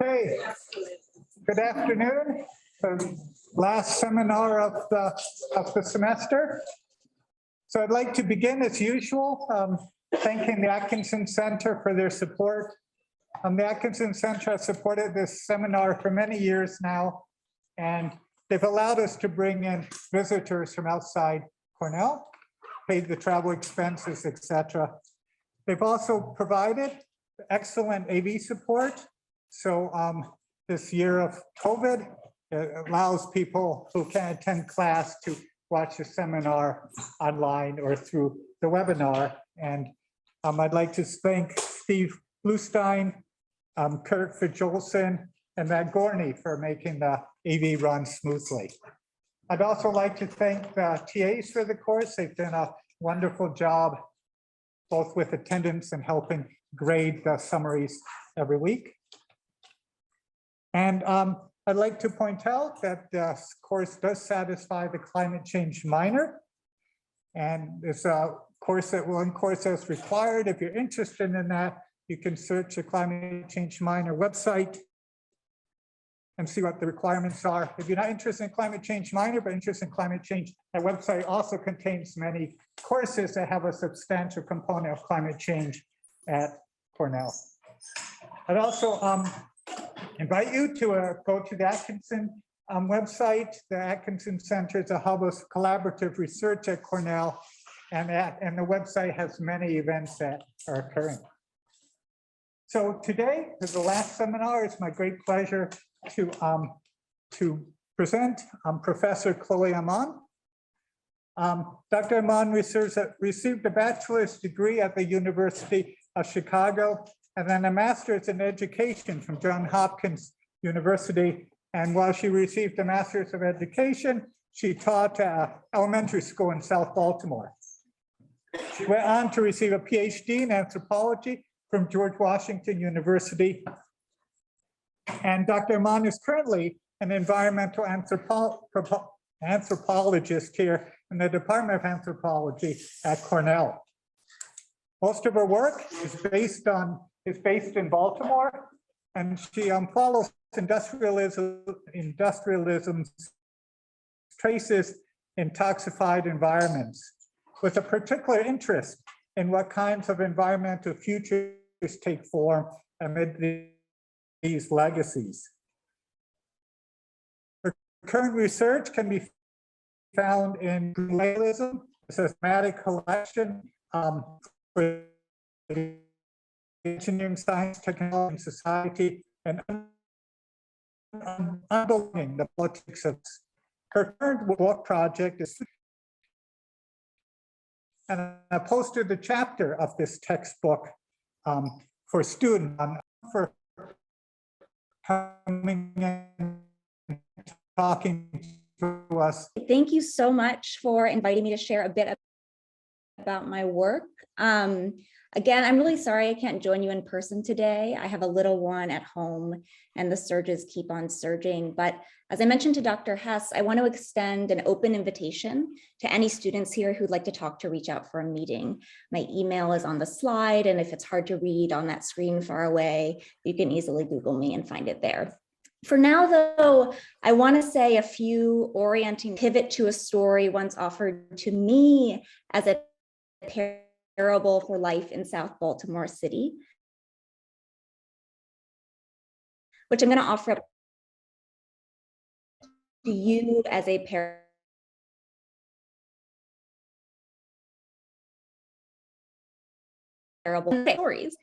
Okay, good afternoon. The last seminar of the semester. So I'd like to begin as usual, thanking the Atkinson Center for their support. The Atkinson Center has supported this seminar for many years now, and they've allowed us to bring in visitors from outside Cornell, paid the travel expenses, etc. They've also provided excellent AV support. So this year of COVID, it allows people who can't attend class to watch the seminar online or through the webinar. And I'd like to thank Steve Bluestein, Kurt Fidjolson, and Matt Gorney for making the AV run smoothly. I'd also like to thank the TAs for the course. They've done a wonderful job, both with attendance and helping grade the summaries every week. And I'd like to point out that this course does satisfy the climate change minor. And it's a course that one course as required. If you're interested in that, you can search the climate change minor website and see what the requirements are. If you're not interested in climate change minor, but interested in climate change, that website also contains many courses that have a substantial component of climate change at Cornell. I'd also invite you to go to the Atkinson website. The Atkinson Center is a hub of collaborative research at Cornell, and the website has many events that are occurring. So today is the last seminar. It's my great pleasure to present Professor Chloe Ahmann. Dr. Ahmann received a bachelor's degree at the University of Chicago and then a master's in education from Johns Hopkins University. And while she received a master's of education, she taught elementary school in South Baltimore. She went on to receive a PhD in anthropology from George Washington University. And Dr. Ahmann is currently an environmental anthropologist here in the Department of Anthropology at Cornell. Most of her work is based in Baltimore, and she follows industrialism's traces in toxified environments, with a particular interest in what kinds of environmental futures take form amid these legacies. Her current research can be found in Renewable, a systematic collection for engineering, science, technology, and society, and unbelonging the politics of her current book project is, and I posted the chapter of this textbook for students for coming and talking to us. Thank you so much for inviting me to share a bit about my work. Again, I'm really sorry I can't join you in person today. I have a little one at home and the surges keep on surging. But as I mentioned to Dr. Hess, I want to extend an open invitation to any students here who'd like to talk to reach out for a meeting. My email is on the slide, and if it's hard to read on that screen far away, you can easily Google me and find it there. For now, though, I want to say a few orienting pivot to a story once offered to me as a parable for life in South Baltimore City, which I'm going to offer up to you as a parable stories.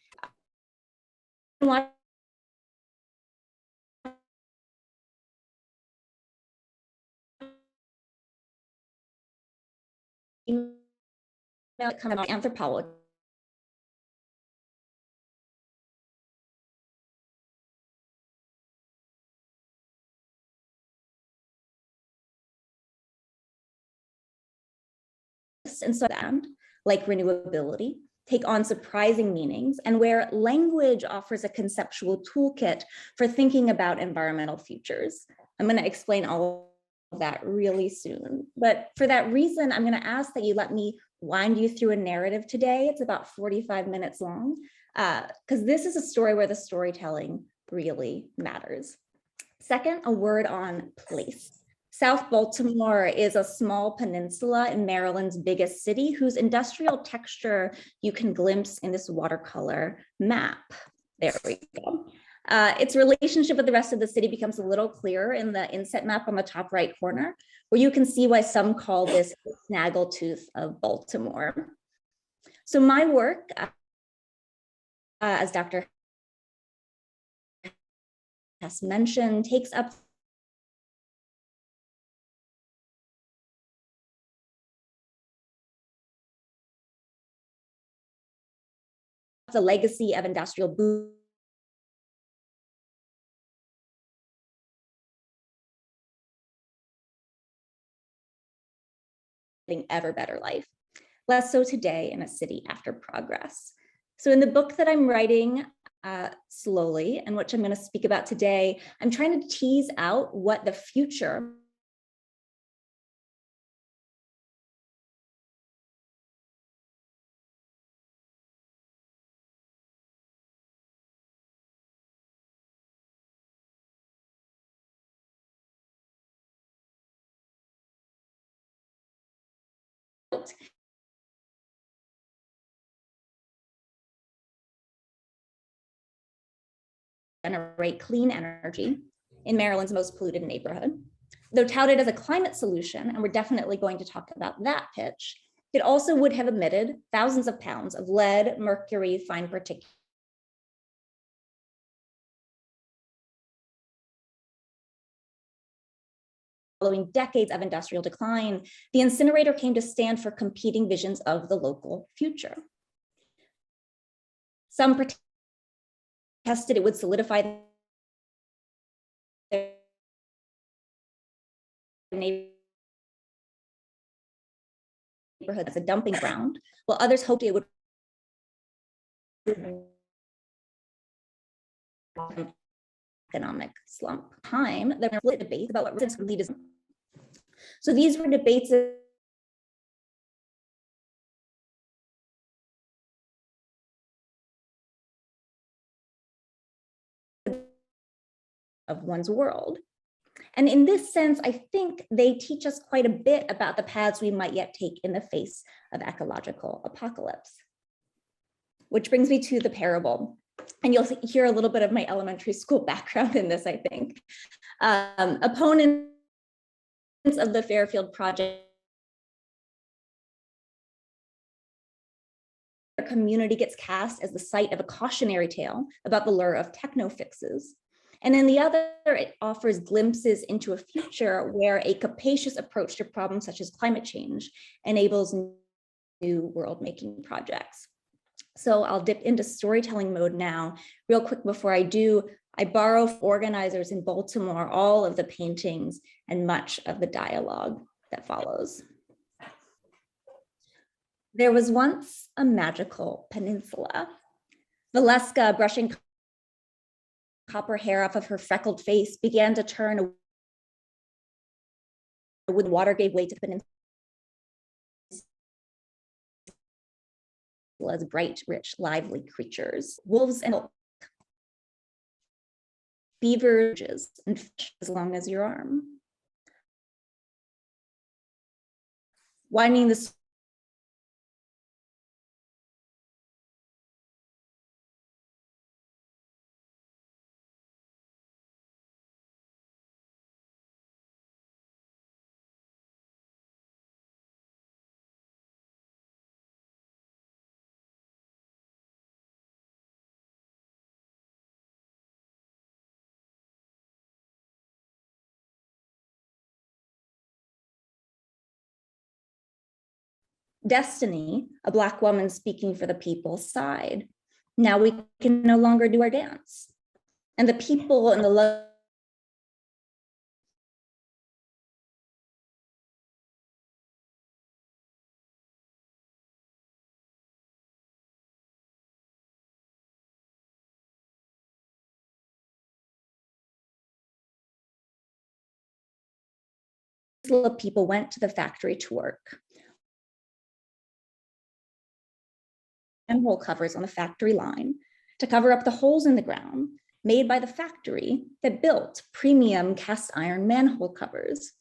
Kind of anthropology. And so like renewability, take on surprising meanings, and where language offers a conceptual toolkit for thinking about environmental futures. I'm going to explain all of that really soon. But for that reason, I'm going to ask that you let me wind you through a narrative today. It's about 45 minutes long, because this is a story where the storytelling really matters. Second, a word on place. South Baltimore is a small peninsula in Maryland's biggest city, whose industrial texture you can glimpse in this watercolor map. There we go. Its relationship with the rest of the city becomes a little clearer in the inset map on the top right corner, where you can see why some call this the snaggletooth of Baltimore. So my work, as Dr. Hess mentioned, takes up the legacy of industrial boom ever better life. Less so today in a city after progress. So in the book that I'm writing slowly, and which I'm going to speak about today, I'm trying to tease out what the future generate clean energy in Maryland's most polluted neighborhood. Though touted as a climate solution, and we're definitely going to talk about that pitch, it also would have emitted thousands of pounds of lead, mercury, fine particulates. Following decades of industrial decline, the incinerator came to stand for competing visions of the local future. Some protested it would solidify their neighborhood as a dumping ground, while others hoped it would economic slump. Time, there were debates about what residents would lead as. So these were debates of one's world. And in this sense, I think they teach us quite a bit about the paths we might yet take in the face of ecological apocalypse. Which brings me to the parable. And you'll hear a little bit of my elementary school background in this, I think. Opponents of the Fairfield project, their community gets cast as the site of a cautionary tale about the lure of techno fixes. And in the other, it offers glimpses into a future where a capacious approach to problems such as climate change enables new world-making projects. So I'll dip into storytelling mode now. Real quick before I do, I borrow from organizers in Baltimore all of the paintings and much of the dialogue that follows. There was once a magical peninsula. Valeska, brushing copper hair off of her freckled face, began to turn when water gave way to the peninsula's bright, rich, lively creatures. Wolves and beavers and fish as long as your arm. Winding the Destiny, a Black woman speaking for the people, sighed. Now we can no longer do our dance. And the people in the people went to the factory to work. Manhole covers on the factory line to cover up the holes in the ground made by the factory that built premium cast iron manhole covers.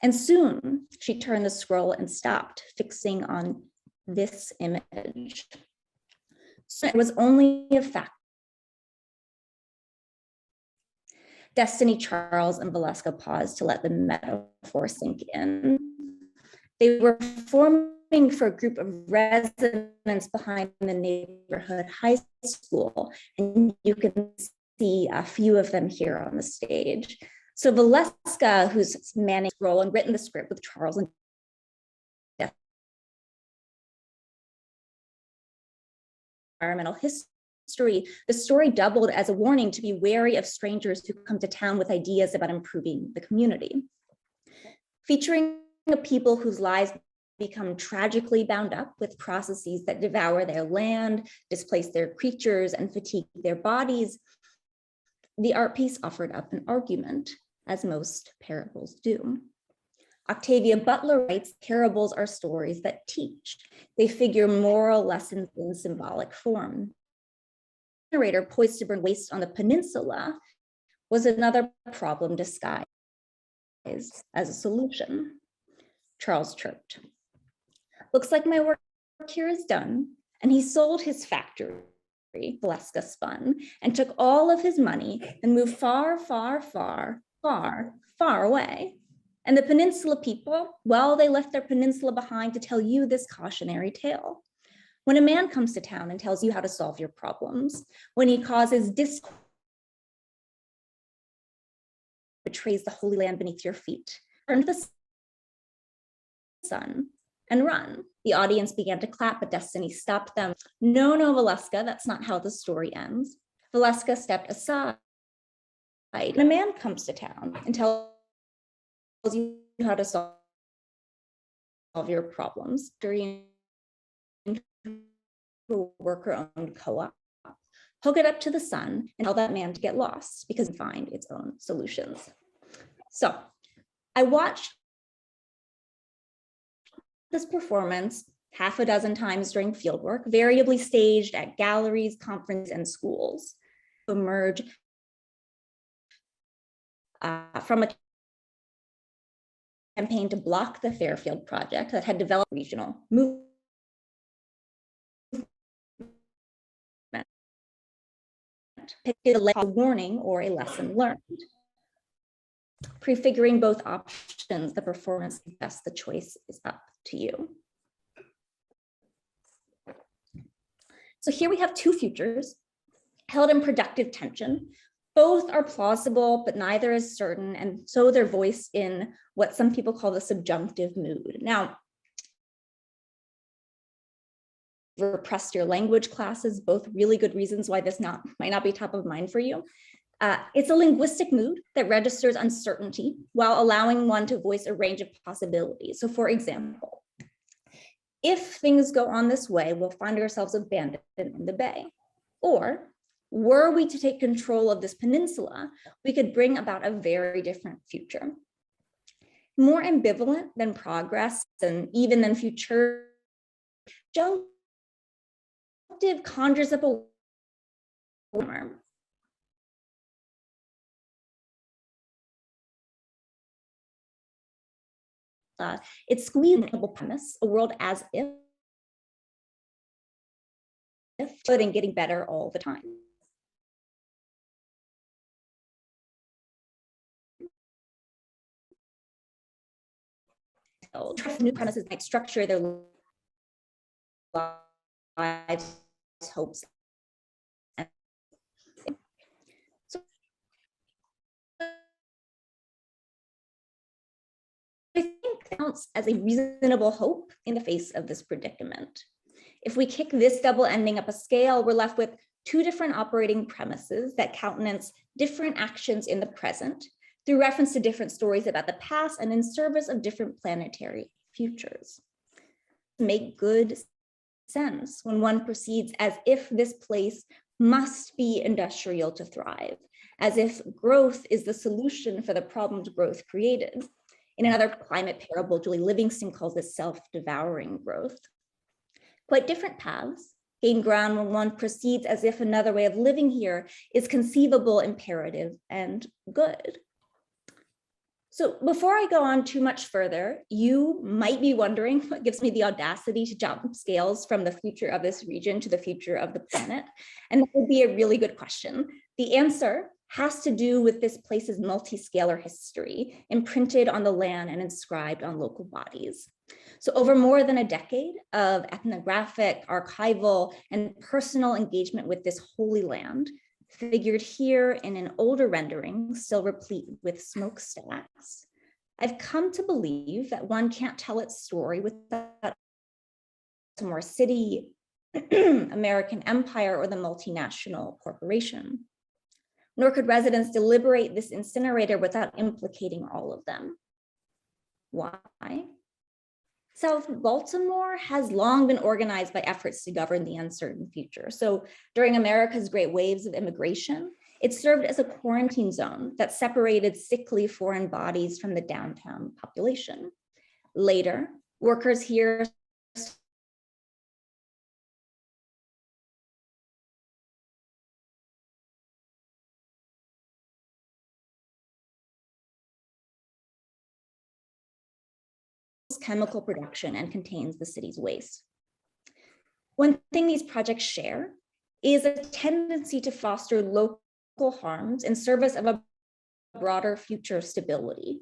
And soon she turned the scroll and stopped, fixing on this image. So it was only a fact. Destiny, Charles, and Valeska paused to let the metaphor sink in. They were forming for a group of residents behind the neighborhood high school, and you can see a few of them here on the stage. So Valeska, who's managed the role and written the script with Charles and environmental history, the story doubled as a warning to be wary of strangers who come to town with ideas about improving the community. Featuring a people whose lives become tragically bound up with processes that devour their land, displace their creatures, and fatigue their bodies, the art piece offered up an argument, as most parables do. Octavia Butler writes, parables are stories that teach. They figure moral lessons in symbolic form. The narrator poised to burn waste on the peninsula was another problem disguised as a solution. Charles chirped. Looks like my work here is done. And he sold his factory, Valeska spun, and took all of his money and moved far, far, far, far, far away. And the peninsula people, well, they left their peninsula behind to tell you this cautionary tale. When a man comes to town and tells you how to solve your problems, when he causes discord, betrays the holy land beneath your feet, turn to the sun and run. The audience began to clap, but Destiny stopped them. No, Valeska, that's not how the story ends. Valeska stepped aside. And a man comes to town and tells you how to solve your problems during a worker-owned co-op. Hook it up to the sun and tell that man to get lost because it can find its own solutions. So I watched this performance half a dozen times during fieldwork, variably staged at galleries, conferences, and schools, to emerge from a campaign to block the Fairfield project that had developed regional movement. Picked a warning or a lesson learned. Prefiguring both options, the performance suggests the choice is up to you. So here we have two futures held in productive tension. Both are plausible, but neither is certain, and so they're voiced in what some people call the subjunctive mood. Now, repressed your language classes, both really good reasons why this might not be top of mind for you. It's a linguistic mood that registers uncertainty while allowing one to voice a range of possibilities. So for example, if things go on this way, we'll find ourselves abandoned in the bay. Or were we to take control of this peninsula, we could bring about a very different future. More ambivalent than progress and even than future, conjures up a warmer. It's squeezing a premise, a world as if good and getting better all the time. So, new premises might structure their lives, hopes. So, I think counts as a reasonable hope in the face of this predicament. If we kick this double ending up a scale, we're left with two different operating premises that countenance different actions in the present through reference to different stories about the past and in service of different planetary futures. Make good sense when one proceeds as if this place must be industrial to thrive, as if growth is the solution for the problems growth created. In another climate parable, Julie Livingston calls this self-devouring growth. Quite different paths, taking ground when one proceeds as if another way of living here is conceivable, imperative, and good. So before I go on too much further, you might be wondering what gives me the audacity to jump scales from the future of this region to the future of the planet. And that would be a really good question. The answer has to do with this place's multi-scalar history, imprinted on the land and inscribed on local bodies. So over more than a decade of ethnographic, archival, and personal engagement with this holy land, figured here in an older rendering, still replete with smokestacks, I've come to believe that one can't tell its story without Baltimore City, American Empire, or the multinational corporation. Nor could residents deliberate this incinerator without implicating all of them. Why? South Baltimore has long been organized by efforts to govern the uncertain future. So during America's great waves of immigration, it served as a quarantine zone that separated sickly foreign bodies from the downtown population. Later, workers here chemical production and contains the city's waste. One thing these projects share is a tendency to foster local harms in service of a broader future stability.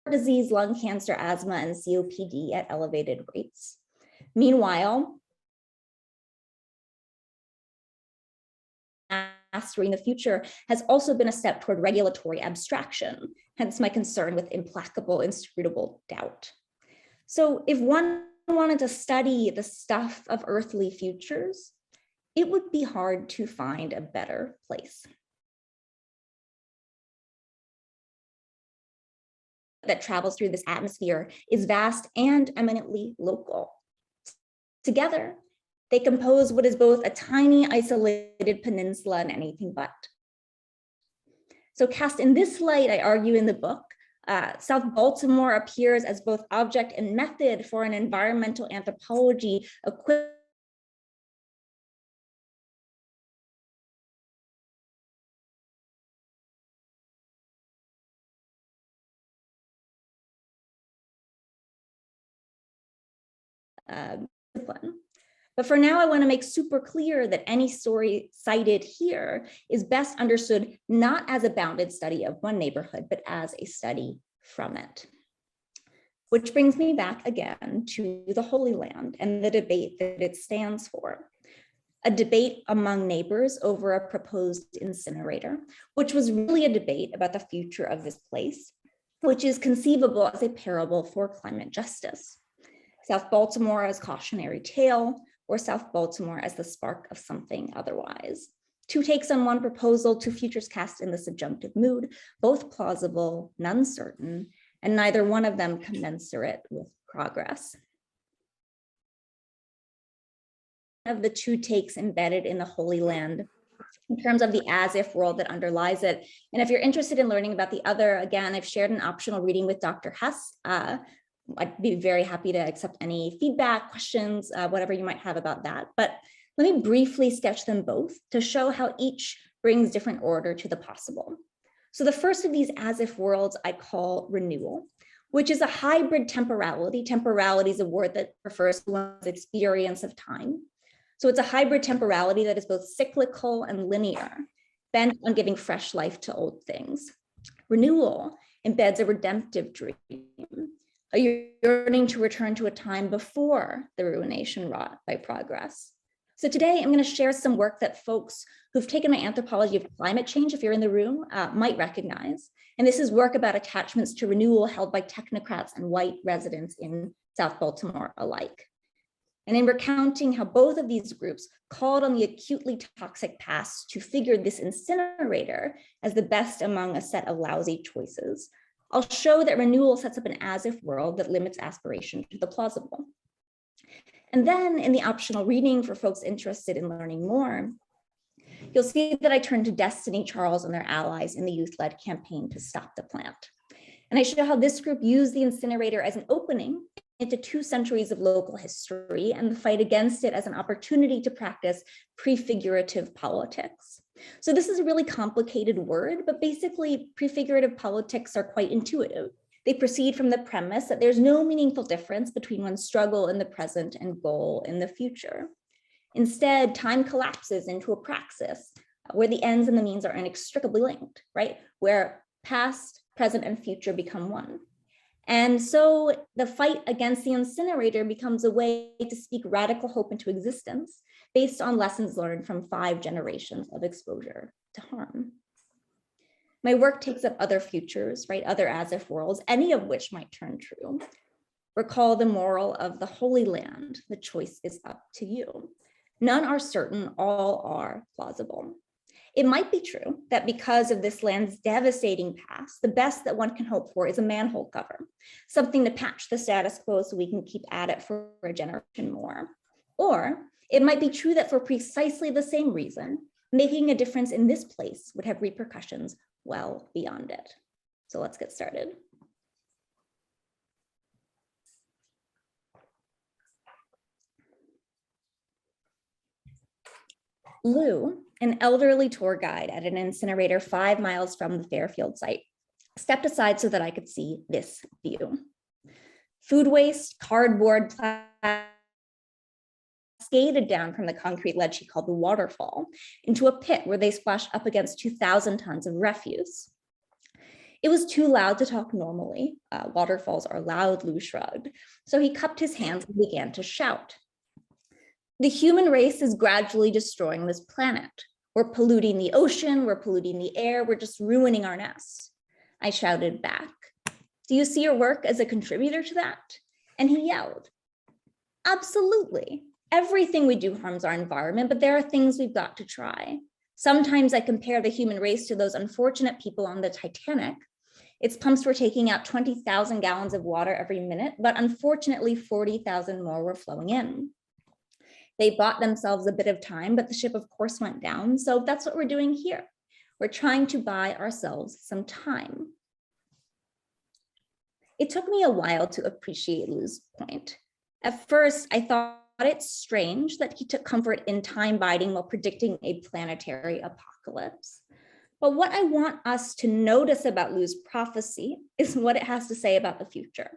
Disease, lung cancer, asthma, and COPD at elevated rates. Meanwhile, mastering the future has also been a step toward regulatory abstraction, hence my concern with implacable, inscrutable doubt. So if one wanted to study the stuff of earthly futures, it would be hard to find a better place. That travels through this atmosphere is vast and eminently local. Together, they compose what is both a tiny isolated peninsula and anything but. So cast in this light, I argue in the book, South Baltimore appears as both object and method for an environmental anthropology equipped discipline. But for now, I want to make super clear that any story cited here is best understood not as a bounded study of one neighborhood, but as a study from it. Which brings me back again to the Holy Land and the debate that it stands for. A debate among neighbors over a proposed incinerator, which was really a debate about the future of this place, which is conceivable as a parable for climate justice. South Baltimore as cautionary tale, or South Baltimore as the spark of something otherwise. Two takes on one proposal, two futures cast in the subjunctive mood, both plausible, none certain, and neither one of them commensurate with progress. Of the two takes embedded in the Holy Land in terms of the as-if world that underlies it. And if you're interested in learning about the other, again, I've shared an optional reading with Dr. Hess. I'd be very happy to accept any feedback, questions, whatever you might have about that. But let me briefly sketch them both to show how each brings different order to the possible. So the first of these as-if worlds I call renewal, which is a hybrid temporality. Temporality is a word that refers to one's experience of time. So it's a hybrid temporality that is both cyclical and linear, bent on giving fresh life to old things. Renewal embeds a redemptive dream, a yearning to return to a time before the ruination wrought by progress. So today I'm going to share some work that folks who've taken my anthropology of climate change, if you're in the room, might recognize. And this is work about attachments to renewal held by technocrats and white residents in South Baltimore alike. And in recounting how both of these groups called on the acutely toxic past to figure this incinerator as the best among a set of lousy choices, I'll show that renewal sets up an as-if world that limits aspiration to the plausible. And then in the optional reading for folks interested in learning more, you'll see that I turn to Destiny Charles and their allies in the youth-led campaign to stop the plant. And I show how this group used the incinerator as an opening into 2 centuries of local history and the fight against it as an opportunity to practice prefigurative politics. So this is a really complicated word, but basically prefigurative politics are quite intuitive. They proceed from the premise that there's no meaningful difference between one's struggle in the present and goal in the future. Instead, time collapses into a praxis where the ends and the means are inextricably linked, right? Where past, present, and future become one. And so the fight against the incinerator becomes a way to speak radical hope into existence based on lessons learned from 5 generations of exposure to harm. My work takes up other futures, right? Other as-if worlds, any of which might turn true. Recall the moral of the Holy Land, the choice is up to you. None are certain, all are plausible. It might be true that because of this land's devastating past, the best that one can hope for is a manhole cover, something to patch the status quo so we can keep at it for a generation more. Or it might be true that for precisely the same reason, making a difference in this place would have repercussions well beyond it. So let's get started. Lou, an elderly tour guide at an incinerator 5 miles from the Fairfield site, stepped aside so that I could see this view. Food waste, cardboard, cascaded down from the concrete ledge he called the waterfall into a pit where they splashed up against 2,000 tons of refuse. It was too loud to talk normally. Waterfalls are loud, Lou shrugged. So he cupped his hands and began to shout. The human race is gradually destroying this planet. We're polluting the ocean, we're polluting the air, we're just ruining our nests. I shouted back, do you see your work as a contributor to that? And he yelled, absolutely. Everything we do harms our environment, but there are things we've got to try. Sometimes I compare the human race to those unfortunate people on the Titanic. Its pumps were taking out 20,000 gallons of water every minute, but unfortunately 40,000 more were flowing in. They bought themselves a bit of time, but the ship of course went down. So that's what we're doing here. We're trying to buy ourselves some time. It took me a while to appreciate Lou's point. At first, I thought it's strange that he took comfort in time biding while predicting a planetary apocalypse. But what I want us to notice about Lou's prophecy is what it has to say about the future.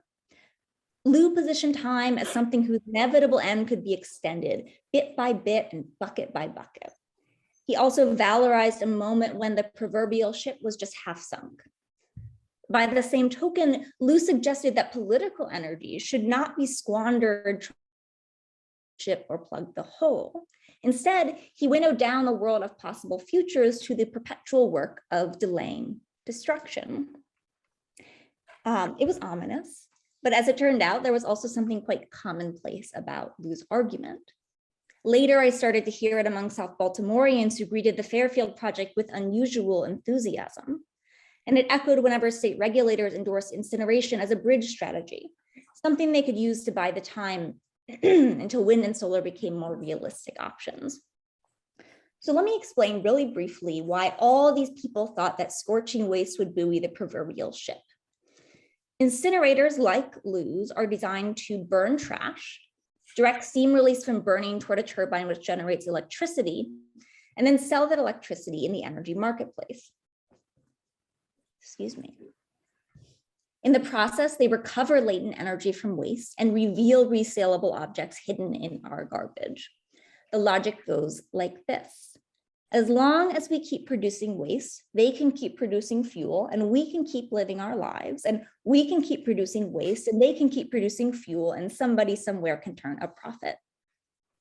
Lou positioned time as something whose inevitable end could be extended bit by bit and bucket by bucket. He also valorized a moment when the proverbial ship was just half sunk. By the same token, Lou suggested that political energy should not be squandered to ship or plug the hole. Instead, he winnowed down the world of possible futures to the perpetual work of delaying destruction. It was ominous. But as it turned out, there was also something quite commonplace about Lou's argument. Later, I started to hear it among South Baltimoreans who greeted the Fairfield project with unusual enthusiasm. And it echoed whenever state regulators endorsed incineration as a bridge strategy, something they could use to buy the time until wind and solar became more realistic options. So let me explain really briefly why all these people thought that scorching waste would buoy the proverbial ship. Incinerators like Lou's are designed to burn trash, direct steam release from burning toward a turbine which generates electricity, and then sell that electricity in the energy marketplace. Excuse me. In the process, they recover latent energy from waste and reveal resaleable objects hidden in our garbage. The logic goes like this. As long as we keep producing waste, they can keep producing fuel and we can keep living our lives, and we can keep producing waste and they can keep producing fuel, and somebody somewhere can turn a profit.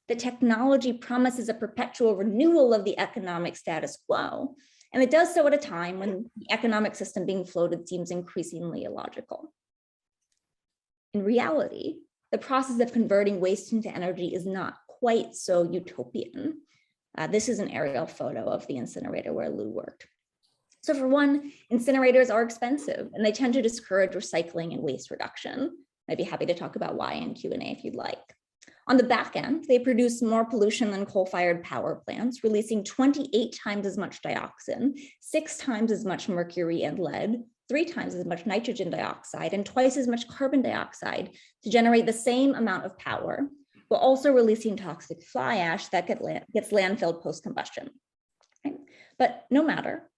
The technology promises a perpetual renewal of the economic status quo, and it does so at a time when the economic system being floated seems increasingly illogical. In reality, the process of converting waste into energy is not quite so utopian. This is an aerial photo of the incinerator where Lou worked. So for one, incinerators are expensive and they tend to discourage recycling and waste reduction. I'd be happy to talk about why in Q&A if you'd like. On the back end, they produce more pollution than coal-fired power plants, releasing 28 times as much dioxin, 6 times as much mercury and lead, 3 times as much nitrogen dioxide, and twice as much carbon dioxide to generate the same amount of power, while also releasing toxic fly ash that gets landfilled post-combustion. Right? But no matter,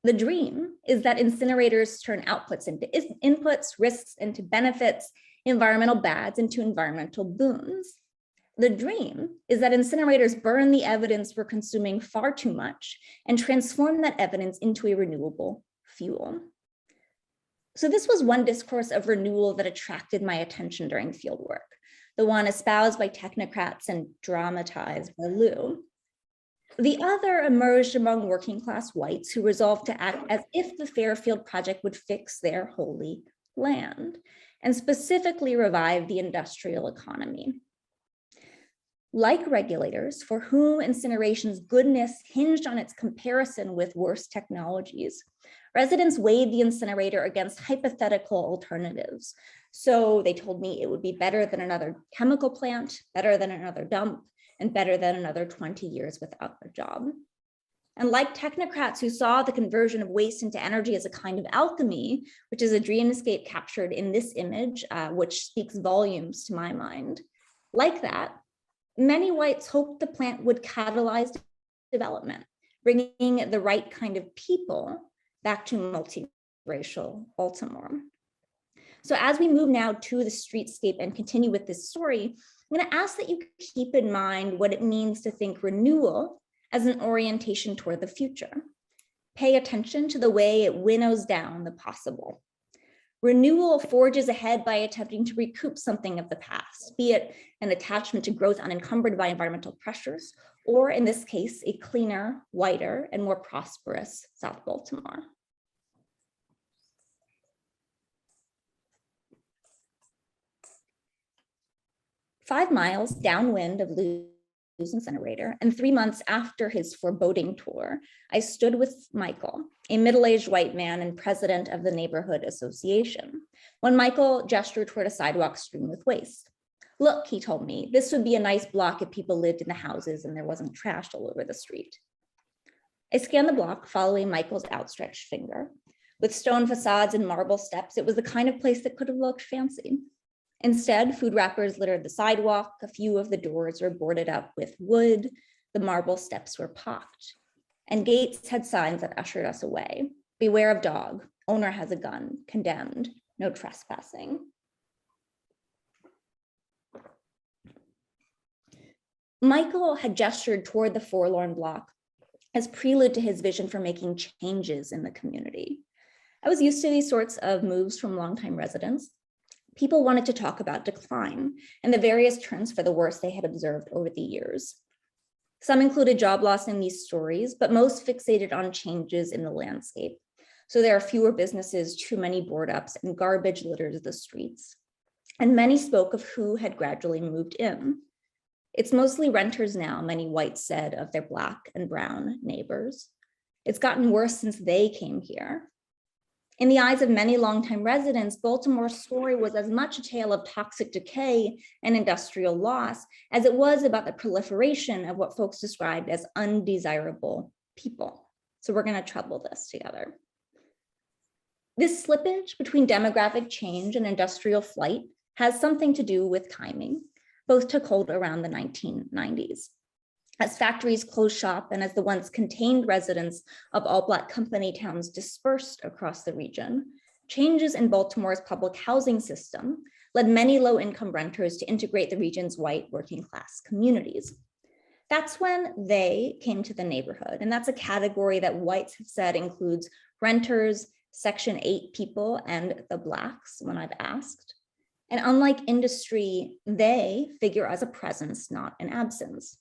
the dream is that incinerators turn outputs into inputs, risks into benefits, environmental bads into environmental boons. The dream is that incinerators burn the evidence we're consuming far too much and transform that evidence into a renewable fuel. So this was one discourse of renewal that attracted my attention during fieldwork, the one espoused by technocrats and dramatized by Lou. The other emerged among working class whites who resolved to act as if the Fairfield project would fix their holy land and specifically revive the industrial economy. Like regulators, for whom incineration's goodness hinged on its comparison with worse technologies, residents weighed the incinerator against hypothetical alternatives. So they told me it would be better than another chemical plant, better than another dump, and better than another 20 years without a job. And like technocrats who saw the conversion of waste into energy as a kind of alchemy, which is a dreamscape captured in this image, which speaks volumes to my mind, like that, many whites hoped the plant would catalyze development, bringing the right kind of people back to multiracial Baltimore. So as we move now to the streetscape and continue with this story, I'm going to ask that you keep in mind what it means to think renewal as an orientation toward the future. Pay attention to the way it winnows down the possible. Renewal forges ahead by attempting to recoup something of the past, be it an attachment to growth unencumbered by environmental pressures, or in this case, a cleaner, whiter, and more prosperous South Baltimore. "5 miles downwind of Lou's incinerator, and 3 months after his foreboding tour, I stood with Michael, a middle-aged white man and president of the neighborhood association, when Michael gestured toward a sidewalk strewn with waste. Look, he told me, this would be a nice block if people lived in the houses and there wasn't trash all over the street. I scanned the block, following Michael's outstretched finger. With stone facades and marble steps, it was the kind of place that could have looked fancy. Instead, food wrappers littered the sidewalk, a few of the doors were boarded up with wood, the marble steps were pocked, and gates had signs that ushered us away. Beware of dog, owner has a gun, condemned, no trespassing. Michael had gestured toward the forlorn block as prelude to his vision for making changes in the community. I was used to these sorts of moves from longtime residents. People wanted to talk about decline and the various trends for the worse they had observed over the years. Some included job loss in these stories, but most fixated on changes in the landscape. So there are fewer businesses, too many board ups, and garbage litters the streets. And many spoke of who had gradually moved in. It's mostly renters now, many whites said of their Black and brown neighbors. It's gotten worse since they came here. In the eyes of many longtime residents, Baltimore's story was as much a tale of toxic decay and industrial loss as it was about the proliferation of what folks described as undesirable people. So we're going to trouble this together. This slippage between demographic change and industrial flight has something to do with timing. Both took hold around the 1990s. As factories closed shop and as the once contained residents of all Black company towns dispersed across the region, changes in Baltimore's public housing system led many low-income renters to integrate the region's white working class communities. That's when they came to the neighborhood, and that's a category that whites have said includes renters, Section 8 people, and the Blacks when I've asked. And unlike industry, they figure as a presence, not an absence.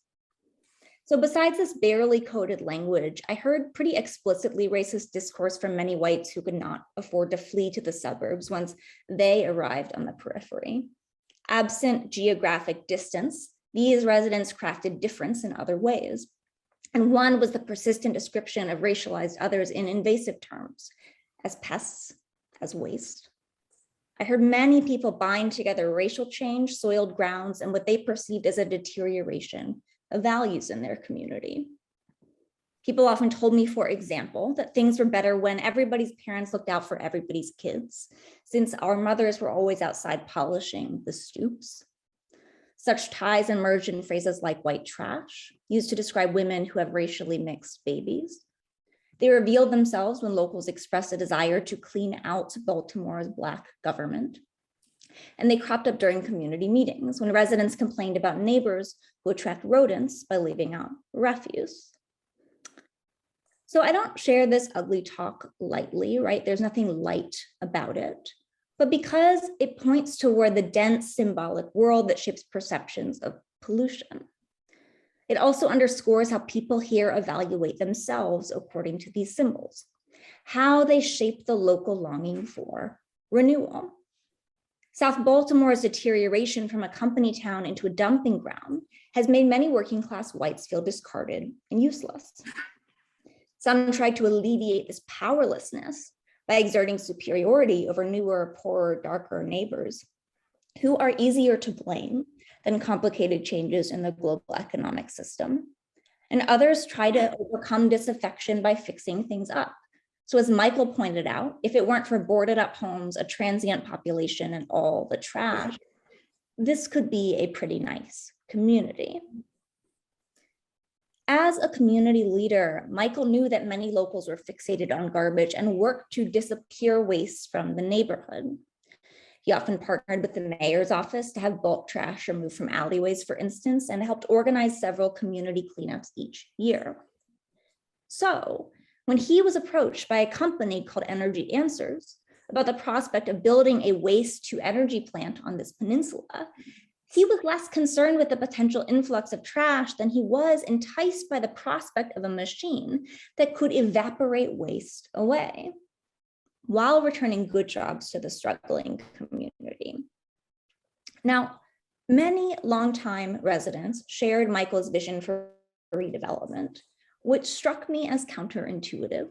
So besides this barely coded language, I heard pretty explicitly racist discourse from many whites who could not afford to flee to the suburbs once they arrived on the periphery. Absent geographic distance, these residents crafted difference in other ways. And one was the persistent description of racialized others in invasive terms, as pests, as waste. I heard many people bind together racial change, soiled grounds, and what they perceived as a deterioration of values in their community. People often told me, for example, that things were better when everybody's parents looked out for everybody's kids, since our mothers were always outside polishing the stoops. Such ties emerged in phrases like white trash, used to describe women who have racially mixed babies. They revealed themselves when locals expressed a desire to clean out Baltimore's Black government. And they cropped up during community meetings when residents complained about neighbors who attract rodents by leaving out refuse. So I don't share this ugly talk lightly, right? There's nothing light about it, but because it points toward the dense symbolic world that shapes perceptions of pollution. It also underscores how people here evaluate themselves according to these symbols, how they shape the local longing for renewal. South Baltimore's deterioration from a company town into a dumping ground has made many working class whites feel discarded and useless. Some tried to alleviate this powerlessness by exerting superiority over newer, poorer, darker neighbors who are easier to blame than complicated changes in the global economic system. And others try to overcome disaffection by fixing things up. So as Michael pointed out, if it weren't for boarded up homes, a transient population, and all the trash, this could be a pretty nice community. As a community leader, Michael knew that many locals were fixated on garbage and worked to disappear waste from the neighborhood. He often partnered with the mayor's office to have bulk trash removed from alleyways, for instance, and helped organize several community cleanups each year. So when he was approached by a company called Energy Answers about the prospect of building a waste to energy plant on this peninsula, he was less concerned with the potential influx of trash than he was enticed by the prospect of a machine that could evaporate waste away while returning good jobs to the struggling community. Now, many longtime residents shared Michael's vision for redevelopment, which struck me as counterintuitive.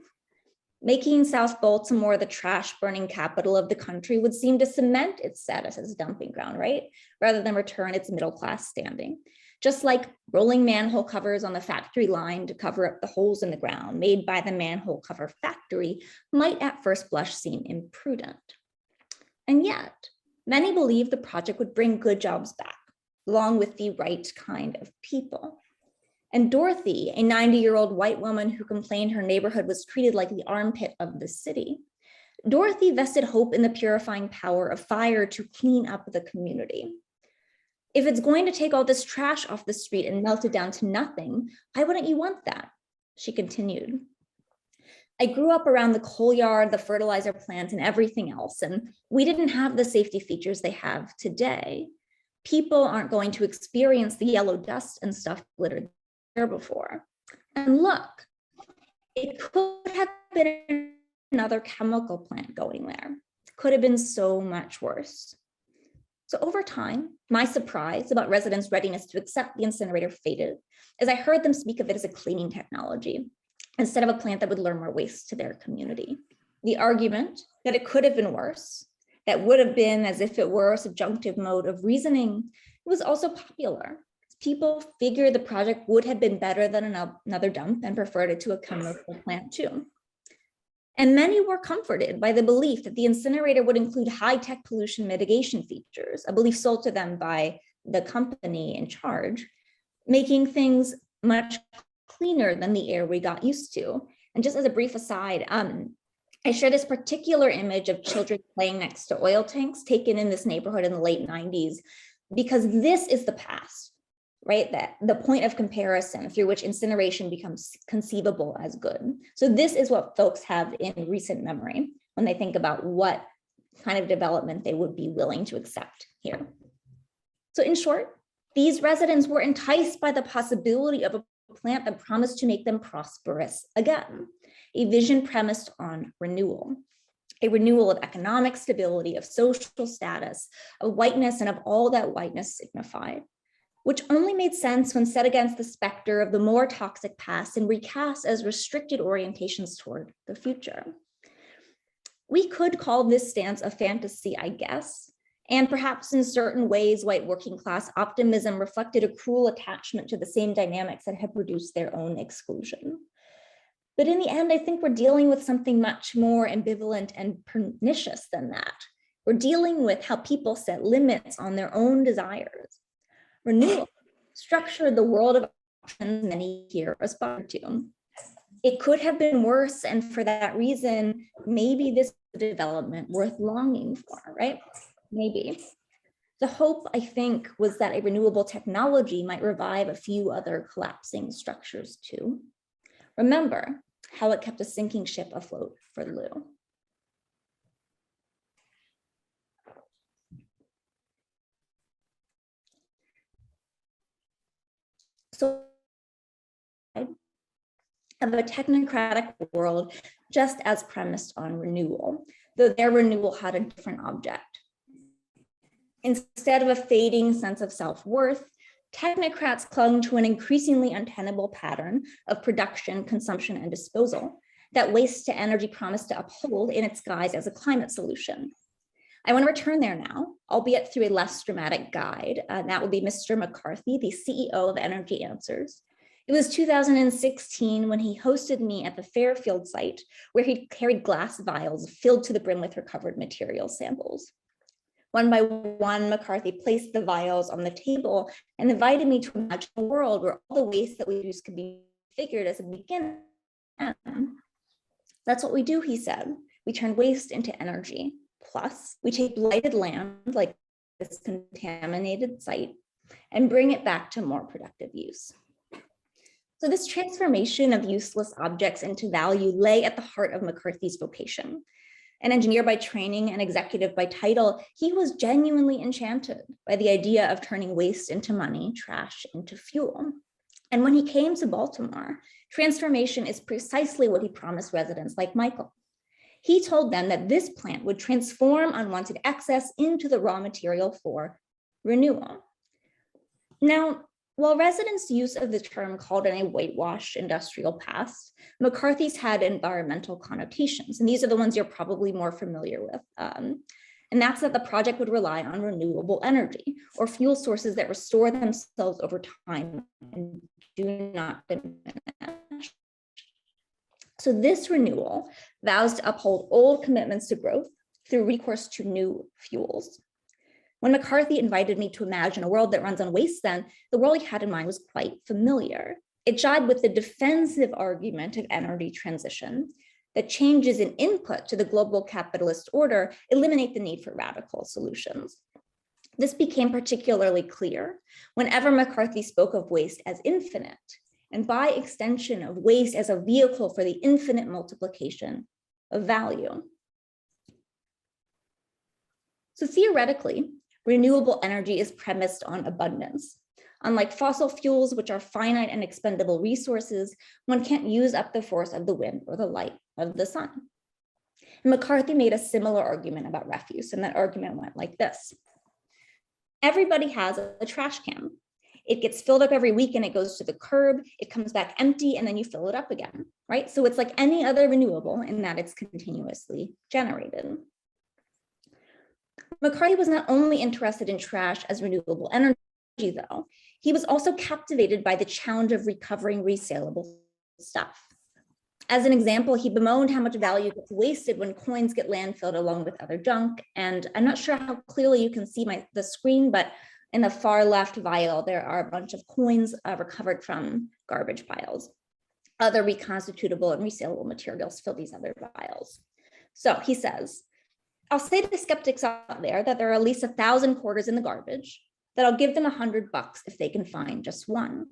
Making South Baltimore the trash-burning capital of the country would seem to cement its status as a dumping ground, right? Rather than return its middle-class standing. Just like rolling manhole covers on the factory line to cover up the holes in the ground made by the manhole cover factory might at first blush seem imprudent. And yet, many believe the project would bring good jobs back, along with the right kind of people. And Dorothy, a 90-year-old white woman who complained her neighborhood was treated like the armpit of the city, Dorothy vested hope in the purifying power of fire to clean up the community. If it's going to take all this trash off the street and melt it down to nothing, why wouldn't you want that? She continued. I grew up around the coal yard, the fertilizer plant, and everything else, and we didn't have the safety features they have today. People aren't going to experience the yellow dust and stuff littered there before. And look, it could have been another chemical plant going there. It could have been so much worse. So over time, my surprise about residents' readiness to accept the incinerator faded as I heard them speak of it as a cleaning technology instead of a plant that would lure more waste to their community. The argument that it could have been worse, that would have been as if it were a subjunctive mode of reasoning, was also popular. People figured the project would have been better than another dump and preferred it to a chemical plant too. And many were comforted by the belief that the incinerator would include high-tech pollution mitigation features, a belief sold to them by the company in charge, making things much cleaner than the air we got used to. And just as a brief aside, I share this particular image of children playing next to oil tanks taken in this neighborhood in the late 90s, because this is the past, right? That the point of comparison through which incineration becomes conceivable as good. So this is what folks have in recent memory when they think about what kind of development they would be willing to accept here. So in short, these residents were enticed by the possibility of a plant that promised to make them prosperous again, a vision premised on renewal. A renewal of economic stability, of social status, of whiteness, and of all that whiteness signified, which only made sense when set against the specter of the more toxic past and recast as restricted orientations toward the future. We could call this stance a fantasy, I guess, and perhaps in certain ways, white working class optimism reflected a cruel attachment to the same dynamics that had produced their own exclusion. But in the end, I think we're dealing with something much more ambivalent and pernicious than that. We're dealing with how people set limits on their own desires. Renewal structured the world of options many here aspire to. It could have been worse, and for that reason, maybe this is a development worth longing for, right? Maybe. The hope, I think, was that a renewable technology might revive a few other collapsing structures too. Remember how it kept a sinking ship afloat for Lou. So of a technocratic world just as premised on renewal, though their renewal had a different object. Instead of a fading sense of self-worth, technocrats clung to an increasingly untenable pattern of production, consumption, and disposal that waste to energy promised to uphold in its guise as a climate solution. I want to return there now, albeit through a less dramatic guide. That will be Mr. McCarthy, the CEO of Energy Answers. It was 2016 when he hosted me at the Fairfield site, where he carried glass vials filled to the brim with recovered material samples. One by one, McCarthy placed the vials on the table and invited me to imagine a world where all the waste that we use could be figured as a beginning. That's what we do, he said. We turn waste into energy. Plus, we take blighted land like this contaminated site and bring it back to more productive use. So this transformation of useless objects into value lay at the heart of McCarthy's vocation. An engineer by training and executive by title, he was genuinely enchanted by the idea of turning waste into money, trash into fuel. And when he came to Baltimore, transformation is precisely what he promised residents like Michael. He told them that this plant would transform unwanted excess into the raw material for renewal. Now, while residents' use of the term called in a whitewashed industrial past, McCarthy's had environmental connotations, and these are the ones you're probably more familiar with. And that's that the project would rely on renewable energy or fuel sources that restore themselves over time and do not diminish. So this renewal vows to uphold old commitments to growth through recourse to new fuels. When McCarthy invited me to imagine a world that runs on waste then, the world he had in mind was quite familiar. It jibed with the defensive argument of energy transition, that changes in input to the global capitalist order eliminate the need for radical solutions. This became particularly clear whenever McCarthy spoke of waste as infinite, and by extension of waste as a vehicle for the infinite multiplication of value. So theoretically, renewable energy is premised on abundance. Unlike fossil fuels, which are finite and expendable resources, one can't use up the force of the wind or the light of the sun. And McCarthy made a similar argument about refuse, and that argument went like this. Everybody has a trash can. It gets filled up every week and it goes to the curb, it comes back empty, and then you fill it up again, right? So it's like any other renewable in that it's continuously generated. McCarthy was not only interested in trash as renewable energy, though, he was also captivated by the challenge of recovering resaleable stuff. As an example, he bemoaned how much value gets wasted when coins get landfilled along with other junk. And I'm not sure how clearly you can see the screen, but in the far left vial, there are a bunch of coins recovered from garbage piles. Other reconstitutable and resaleable materials fill these other vials. So he says, I'll say to the skeptics out there that there are at least 1,000 quarters in the garbage, that I'll give them $100 if they can find just one.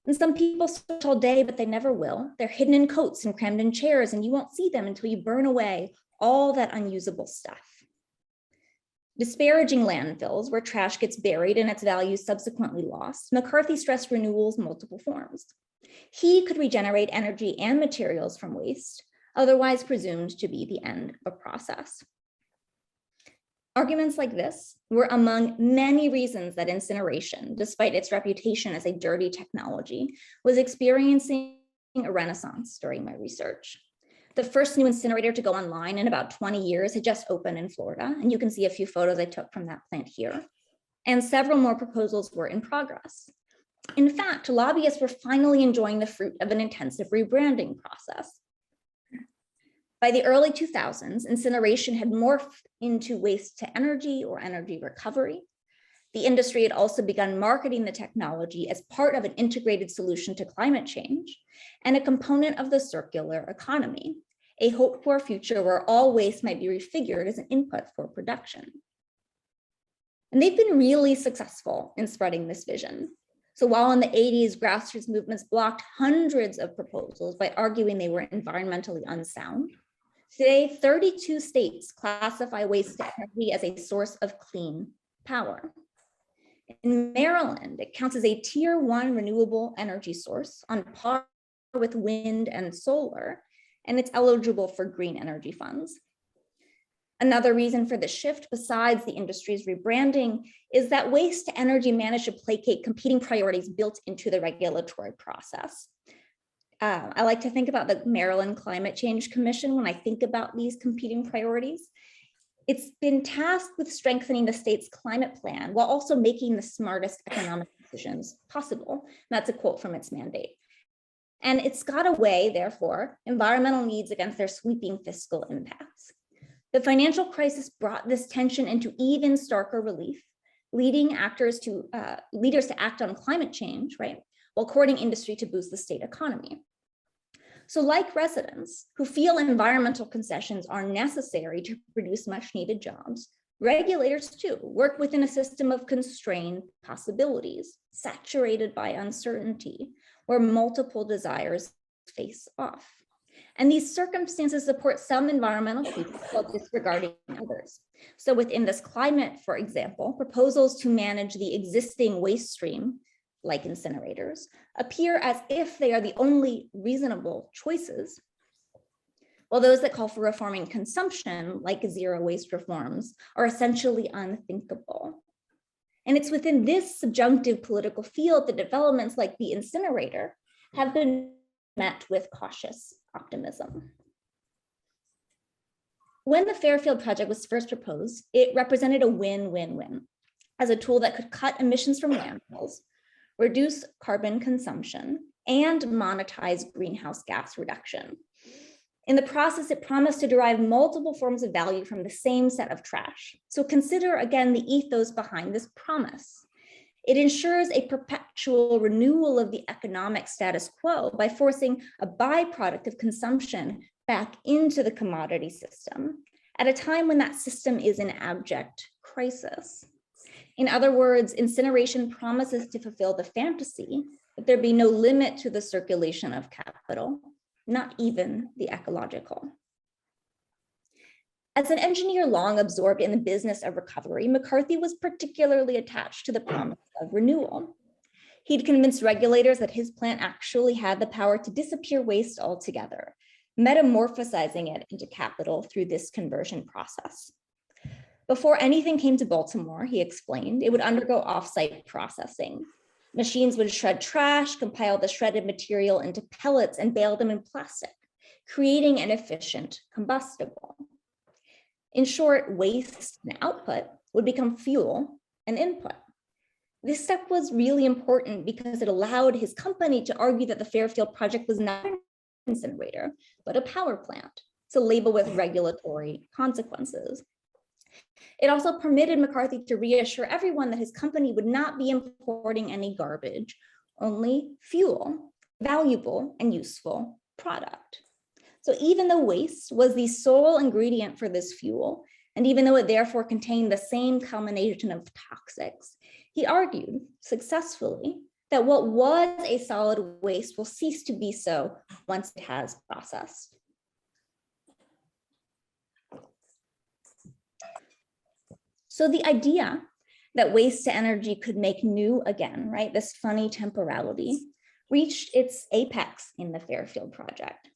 And some people search all day, but they never will. They're hidden in coats and crammed in chairs, and you won't see them until you burn away all that unusable stuff. Disparaging landfills where trash gets buried and its value subsequently lost, McCarthy stressed renewal's multiple forms. He could regenerate energy and materials from waste, otherwise presumed to be the end of a process. Arguments like this were among many reasons that incineration, despite its reputation as a dirty technology, was experiencing a renaissance during my research. The first new incinerator to go online in about 20 years had just opened in Florida, and you can see a few photos I took from that plant here. And several more proposals were in progress. In fact, lobbyists were finally enjoying the fruit of an intensive rebranding process. By the early 2000s, incineration had morphed into waste to energy or energy recovery. The industry had also begun marketing the technology as part of an integrated solution to climate change and a component of the circular economy, a hoped-for future where all waste might be refigured as an input for production. And they've been really successful in spreading this vision. So while in the 80s, grassroots movements blocked hundreds of proposals by arguing they were environmentally unsound, today 32 states classify waste to energy as a source of clean power. In Maryland, it counts as a tier 1 renewable energy source on par with wind and solar, and it's eligible for green energy funds. Another reason for the shift, besides the industry's rebranding, is that waste to energy managed to placate competing priorities built into the regulatory process. I like to think about the Maryland Climate Change Commission when I think about these competing priorities. It's been tasked with strengthening the state's climate plan while also making the smartest economic decisions possible. That's a quote from its mandate. And it's got to weigh, therefore, environmental needs against their sweeping fiscal impacts. The financial crisis brought this tension into even starker relief, leading leaders to act on climate change, right, while courting industry to boost the state economy. So like residents who feel environmental concessions are necessary to produce much needed jobs, regulators too work within a system of constrained possibilities, saturated by uncertainty, where multiple desires face off. And these circumstances support some environmental people while disregarding others. So within this climate, for example, proposals to manage the existing waste stream, like incinerators, appear as if they are the only reasonable choices, while those that call for reforming consumption, like zero waste reforms, are essentially unthinkable. And it's within this subjunctive political field that developments like the incinerator have been met with cautious optimism. When the Fairfield project was first proposed, it represented a win-win-win as a tool that could cut emissions from landfills, reduce carbon consumption, and monetize greenhouse gas reduction. In the process, it promised to derive multiple forms of value from the same set of trash. So consider again the ethos behind this promise. It ensures a perpetual renewal of the economic status quo by forcing a byproduct of consumption back into the commodity system at a time when that system is in abject crisis. In other words, incineration promises to fulfill the fantasy that there be no limit to the circulation of capital, not even the ecological. As an engineer long absorbed in the business of recovery, McCarthy was particularly attached to the promise of renewal. He'd convinced regulators that his plant actually had the power to disappear waste altogether, metamorphosizing it into capital through this conversion process. Before anything came to Baltimore, he explained, it would undergo off-site processing. Machines would shred trash, compile the shredded material into pellets, and bale them in plastic, creating an efficient combustible. In short, waste and output would become fuel and input. This step was really important because it allowed his company to argue that the Fairfield project was not an incinerator, but a power plant, to label with regulatory consequences. It also permitted McCarthy to reassure everyone that his company would not be importing any garbage, only fuel, valuable and useful product. So even though waste was the sole ingredient for this fuel, and even though it therefore contained the same combination of toxics, he argued successfully that what was a solid waste will cease to be so once it has processed. So the idea that waste to energy could make new again, right, this funny temporality, reached its apex in the Fairfield project.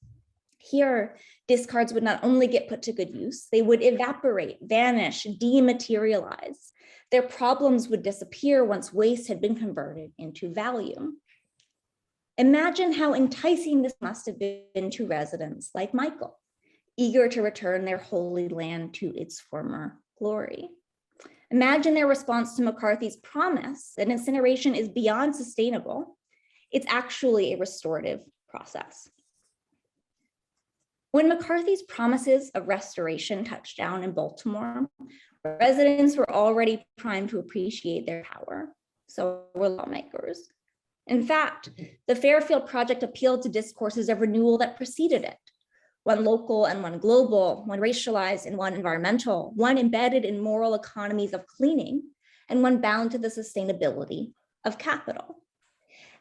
Here, discards would not only get put to good use, they would evaporate, vanish, dematerialize. Their problems would disappear once waste had been converted into value. Imagine how enticing this must have been to residents like Michael, eager to return their holy land to its former glory. Imagine their response to McCarthy's promise that incineration is beyond sustainable. It's actually a restorative process. When McCarthy's promises of restoration touched down in Baltimore, residents were already primed to appreciate their power. So were lawmakers. In fact, the Fairfield project appealed to discourses of renewal that preceded it. One local and one global, one racialized and one environmental, one embedded in moral economies of cleaning, and one bound to the sustainability of capital.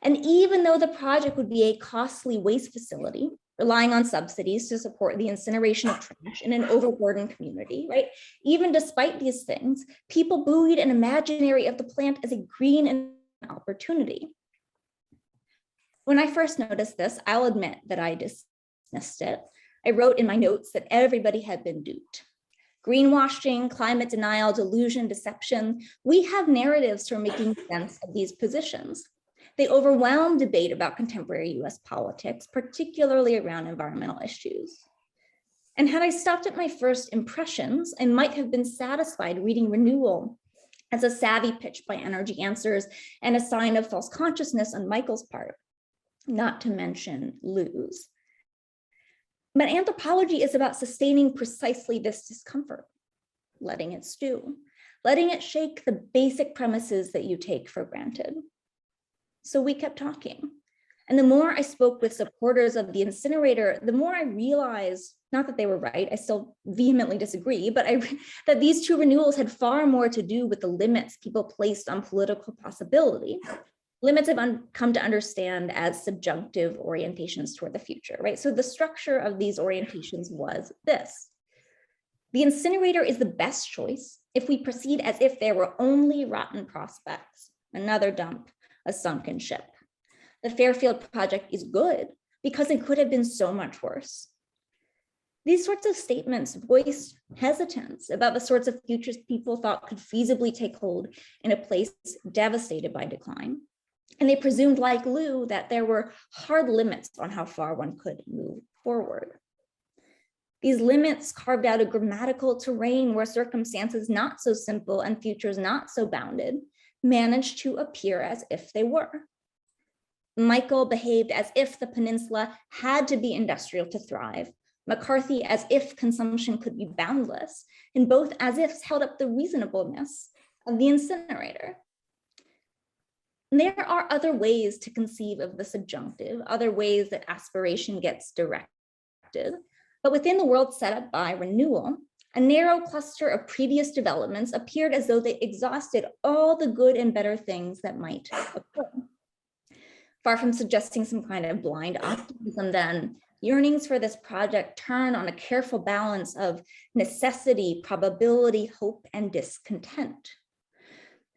And even though the project would be a costly waste facility, relying on subsidies to support the incineration of trash in an overburdened community, right? Even despite these things, people buoyed an imaginary of the plant as a green opportunity. When I first noticed this, I'll admit that I dismissed it. I wrote in my notes that everybody had been duped. Greenwashing, climate denial, delusion, deception. We have narratives for making sense of these positions. They overwhelm debate about contemporary US politics, particularly around environmental issues. And had I stopped at my first impressions, I might have been satisfied reading Renewable as a savvy pitch by Energy Answers and a sign of false consciousness on Michael's part, not to mention Lou's. But Anthropology is about sustaining precisely this discomfort, letting it stew, letting it shake the basic premises that you take for granted. So we kept talking. And the more I spoke with supporters of the incinerator, the more I realized, not that they were right, I still vehemently disagree, but that these two renewals had far more to do with the limits people placed on political possibility. Limits I've come to understand as subjunctive orientations toward the future, right? So the structure of these orientations was this. The incinerator is the best choice if we proceed as if there were only rotten prospects, another dump, a sunken ship. The Fairfield project is good because it could have been so much worse. These sorts of statements voiced hesitance about the sorts of futures people thought could feasibly take hold in a place devastated by decline. And they presumed, like Lou, that there were hard limits on how far one could move forward. These limits carved out a grammatical terrain where circumstances not so simple and futures not so bounded managed to appear as if they were. Michael behaved as if the peninsula had to be industrial to thrive, McCarthy as if consumption could be boundless, and both as ifs held up the reasonableness of the incinerator. There are other ways to conceive of the subjunctive, other ways that aspiration gets directed, but within the world set up by Renewal, a narrow cluster of previous developments appeared as though they exhausted all the good and better things that might occur. Far from suggesting some kind of blind optimism then, yearnings for this project turn on a careful balance of necessity, probability, hope, and discontent.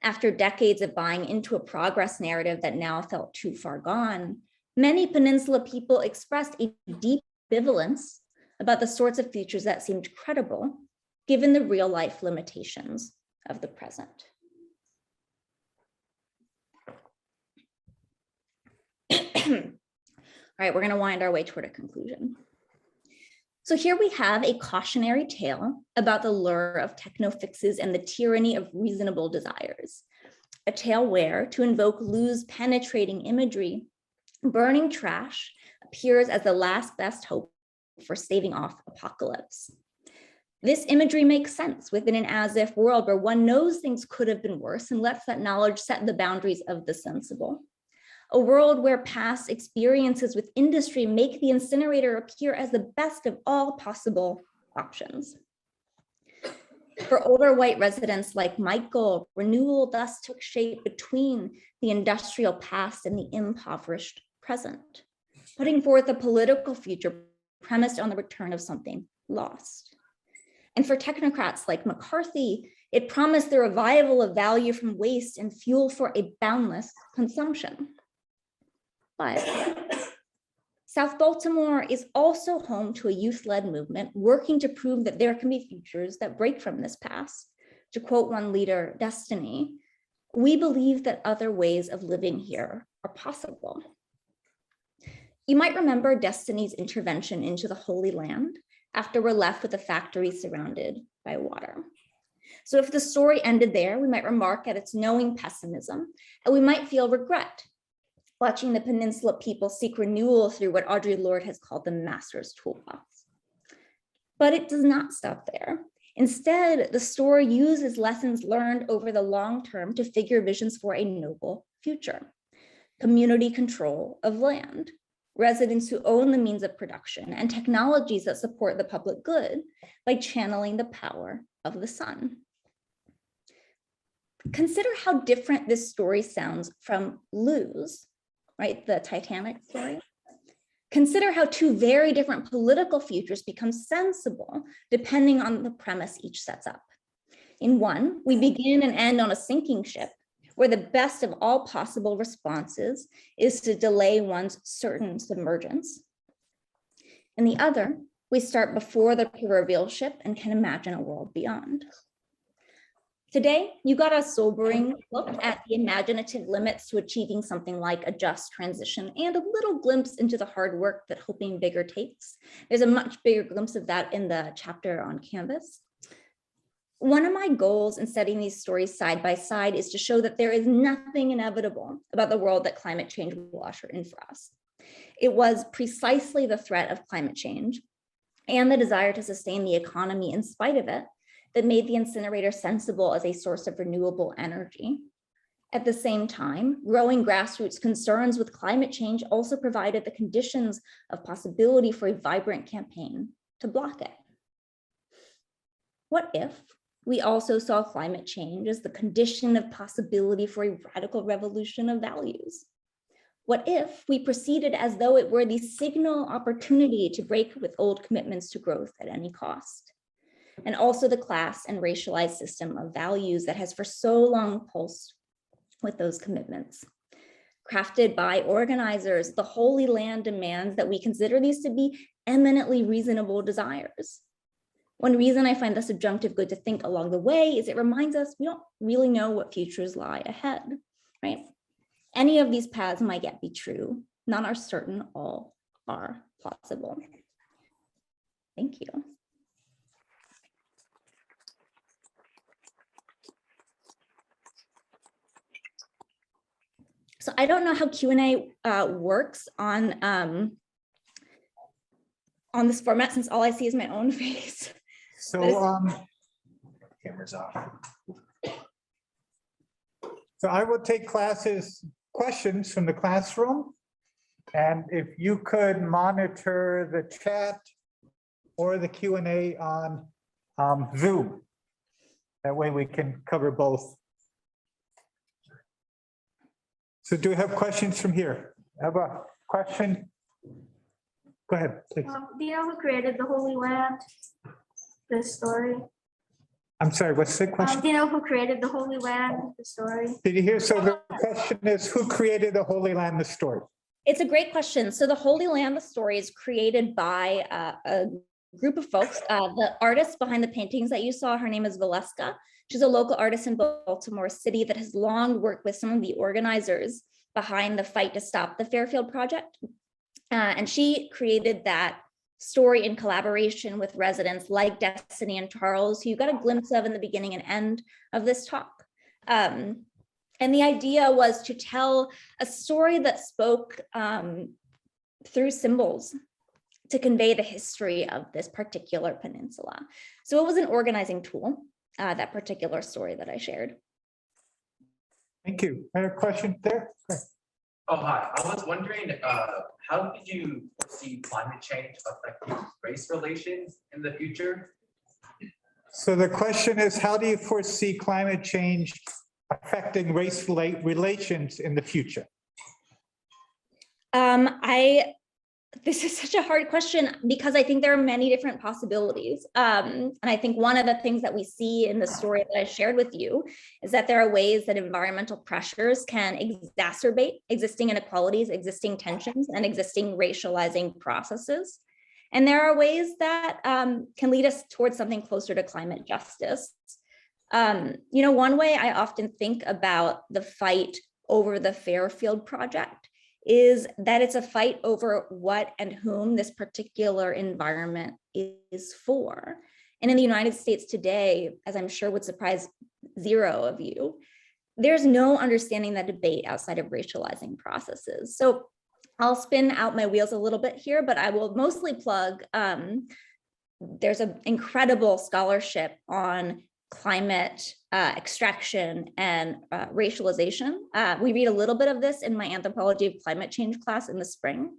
After decades of buying into a progress narrative that now felt too far gone, many peninsula people expressed a deep ambivalence about the sorts of futures that seemed credible, given the real life limitations of the present. All right, we're going to wind our way toward a conclusion. So here we have a cautionary tale about the lure of techno fixes and the tyranny of reasonable desires. A tale where, to invoke Lou's penetrating imagery, burning trash appears as the last best hope for staving off apocalypse. This imagery makes sense within an as-if world where one knows things could have been worse and lets that knowledge set the boundaries of the sensible. A world where past experiences with industry make the incinerator appear as the best of all possible options. For older white residents like Michael, Renewal thus took shape between the industrial past and the impoverished present, putting forth a political future premised on the return of something lost. And for technocrats like McCarthy, it promised the revival of value from waste and fuel for a boundless consumption. But South Baltimore is also home to a youth-led movement working to prove that there can be futures that break from this past. To quote one leader, Destiny, "We believe that other ways of living here are possible." You might remember Destiny's intervention into the Holy Land after we're left with a factory surrounded by water. So if the story ended there, we might remark at its knowing pessimism, and we might feel regret watching the Peninsula people seek renewal through what Audre Lorde has called the master's toolbox. But it does not stop there. Instead, the story uses lessons learned over the long term to figure visions for a noble future. Community control of land, residents who own the means of production, and technologies that support the public good by channeling the power of the sun. Consider how different this story sounds from Lose, right? The Titanic story. Consider how two very different political futures become sensible depending on the premise each sets up. In one, we begin and end on a sinking ship where the best of all possible responses is to delay one's certain submergence. In the other, we start before the proverbial ship and can imagine a world beyond. Today, you got a sobering look at the imaginative limits to achieving something like a just transition and a little glimpse into the hard work that hoping bigger takes. There's a much bigger glimpse of that in the chapter on Canvas. One of my goals in setting these stories side by side is to show that there is nothing inevitable about the world that climate change will usher in for us. It was precisely the threat of climate change and the desire to sustain the economy in spite of it that made the incinerator sensible as a source of renewable energy. At the same time, growing grassroots concerns with climate change also provided the conditions of possibility for a vibrant campaign to block it. What if we also saw climate change as the condition of possibility for a radical revolution of values? What if we proceeded as though it were the signal opportunity to break with old commitments to growth at any cost? And also the class and racialized system of values that has for so long pulsed with those commitments. Crafted by organizers, the Holy Land demands that we consider these to be eminently reasonable desires. One reason I find the subjunctive good to think along the way is it reminds us we don't really know what futures lie ahead, right? Any of these paths might yet be true. None are certain, all are plausible. Thank you. So I don't know how Q&A works on this format, since all I see is my own face. So, Camera's off. so I will take questions from the classroom. And if you could monitor the chat or the Q&A on Zoom. That way we can cover both. So do we have questions from here? I have a question. Go ahead, please. Do you know who created the Holy Land? The story. I'm sorry, what's the question? Do you know who created the Holy Land? The story. Did you hear? So the question is, who created the Holy Land, the story? It's a great question. So the Holy Land, the story is created by a group of folks. The artist behind the paintings that you saw, her name is Valeska. She's a local artist in Baltimore City that has long worked with some of the organizers behind the fight to stop the Fairfield project. And she created that story in collaboration with residents like Destiny and Charles, who you got a glimpse of in the beginning and end of this talk. And the idea was to tell a story that spoke through symbols to convey the history of this particular peninsula. So it was an organizing tool, that particular story that I shared. Thank you. Any question there? Oh, hi. I was wondering, how did you foresee climate change affecting race relations in the future? So the question is, how do you foresee climate change affecting race relations in the future? This is such a hard question because I think there are many different possibilities. And I think one of the things that we see in the story that I shared with you is that there are ways that environmental pressures can exacerbate existing inequalities, existing tensions, and existing racializing processes. And there are ways that can lead us towards something closer to climate justice. One way I often think about the fight over the Fairfield project is that it's a fight over what and whom this particular environment is for. And in the United States today, as I'm sure would surprise zero of you, there's no understanding that debate outside of racializing processes. So I'll spin out my wheels a little bit here, but I will mostly plug, there's an incredible scholarship on climate extraction and racialization. We read a little bit of this in my Anthropology of Climate Change class in the spring.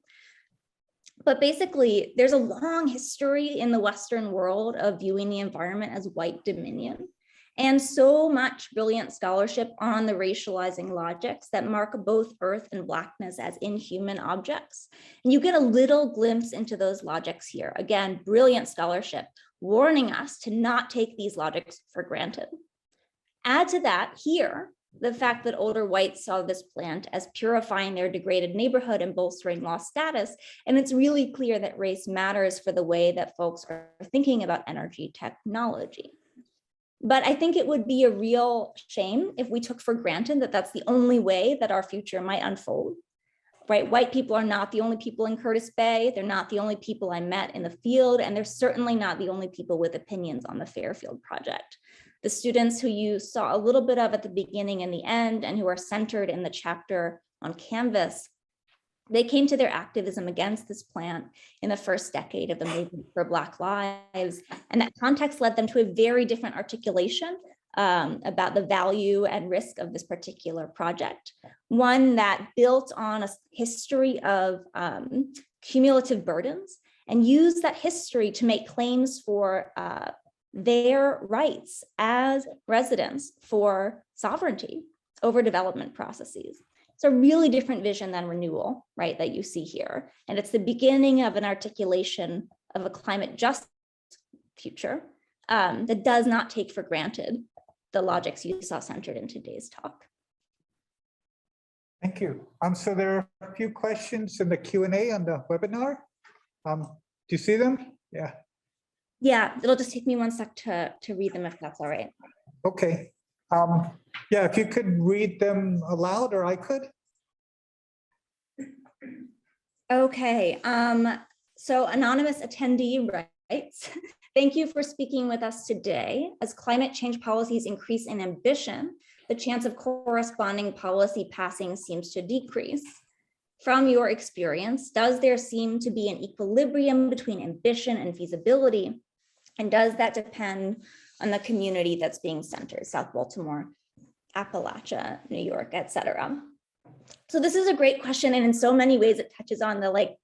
But basically, there's a long history in the Western world of viewing the environment as white dominion. And so much brilliant scholarship on the racializing logics that mark both Earth and Blackness as inhuman objects. And you get a little glimpse into those logics here. Again, brilliant scholarship warning us to not take these logics for granted. Add to that here, the fact that older whites saw this plant as purifying their degraded neighborhood and bolstering lost status. And it's really clear that race matters for the way that folks are thinking about energy technology. But I think it would be a real shame if we took for granted that that's the only way that our future might unfold, right? White people are not the only people in Curtis Bay. They're not the only people I met in the field, and they're certainly not the only people with opinions on the Fairfield project. The students who you saw a little bit of at the beginning and the end, and who are centered in the chapter on Canvas, they came to their activism against this plant in the first decade of the movement for Black lives. And that context led them to a very different articulation about the value and risk of this particular project. One that built on a history of cumulative burdens and used that history to make claims for their rights as residents for sovereignty over development processes. It's a really different vision than Renewable, right, that you see here. And it's the beginning of an articulation of a climate just future that does not take for granted the logics you saw centered in today's talk. Thank you. So there are a few questions in the Q&A on the webinar. Do you see them? Yeah. Yeah, it'll just take me one sec to read them if that's all right. Okay. Yeah, if you could read them aloud, or I could. Okay, so anonymous attendee writes, thank you for speaking with us today. As climate change policies increase in ambition, the chance of corresponding policy passing seems to decrease. From your experience, does there seem to be an equilibrium between ambition and feasibility? And does that depend on the community that's being centered, South Baltimore, Appalachia, New York, et cetera? So this is a great question, and in so many ways it touches on the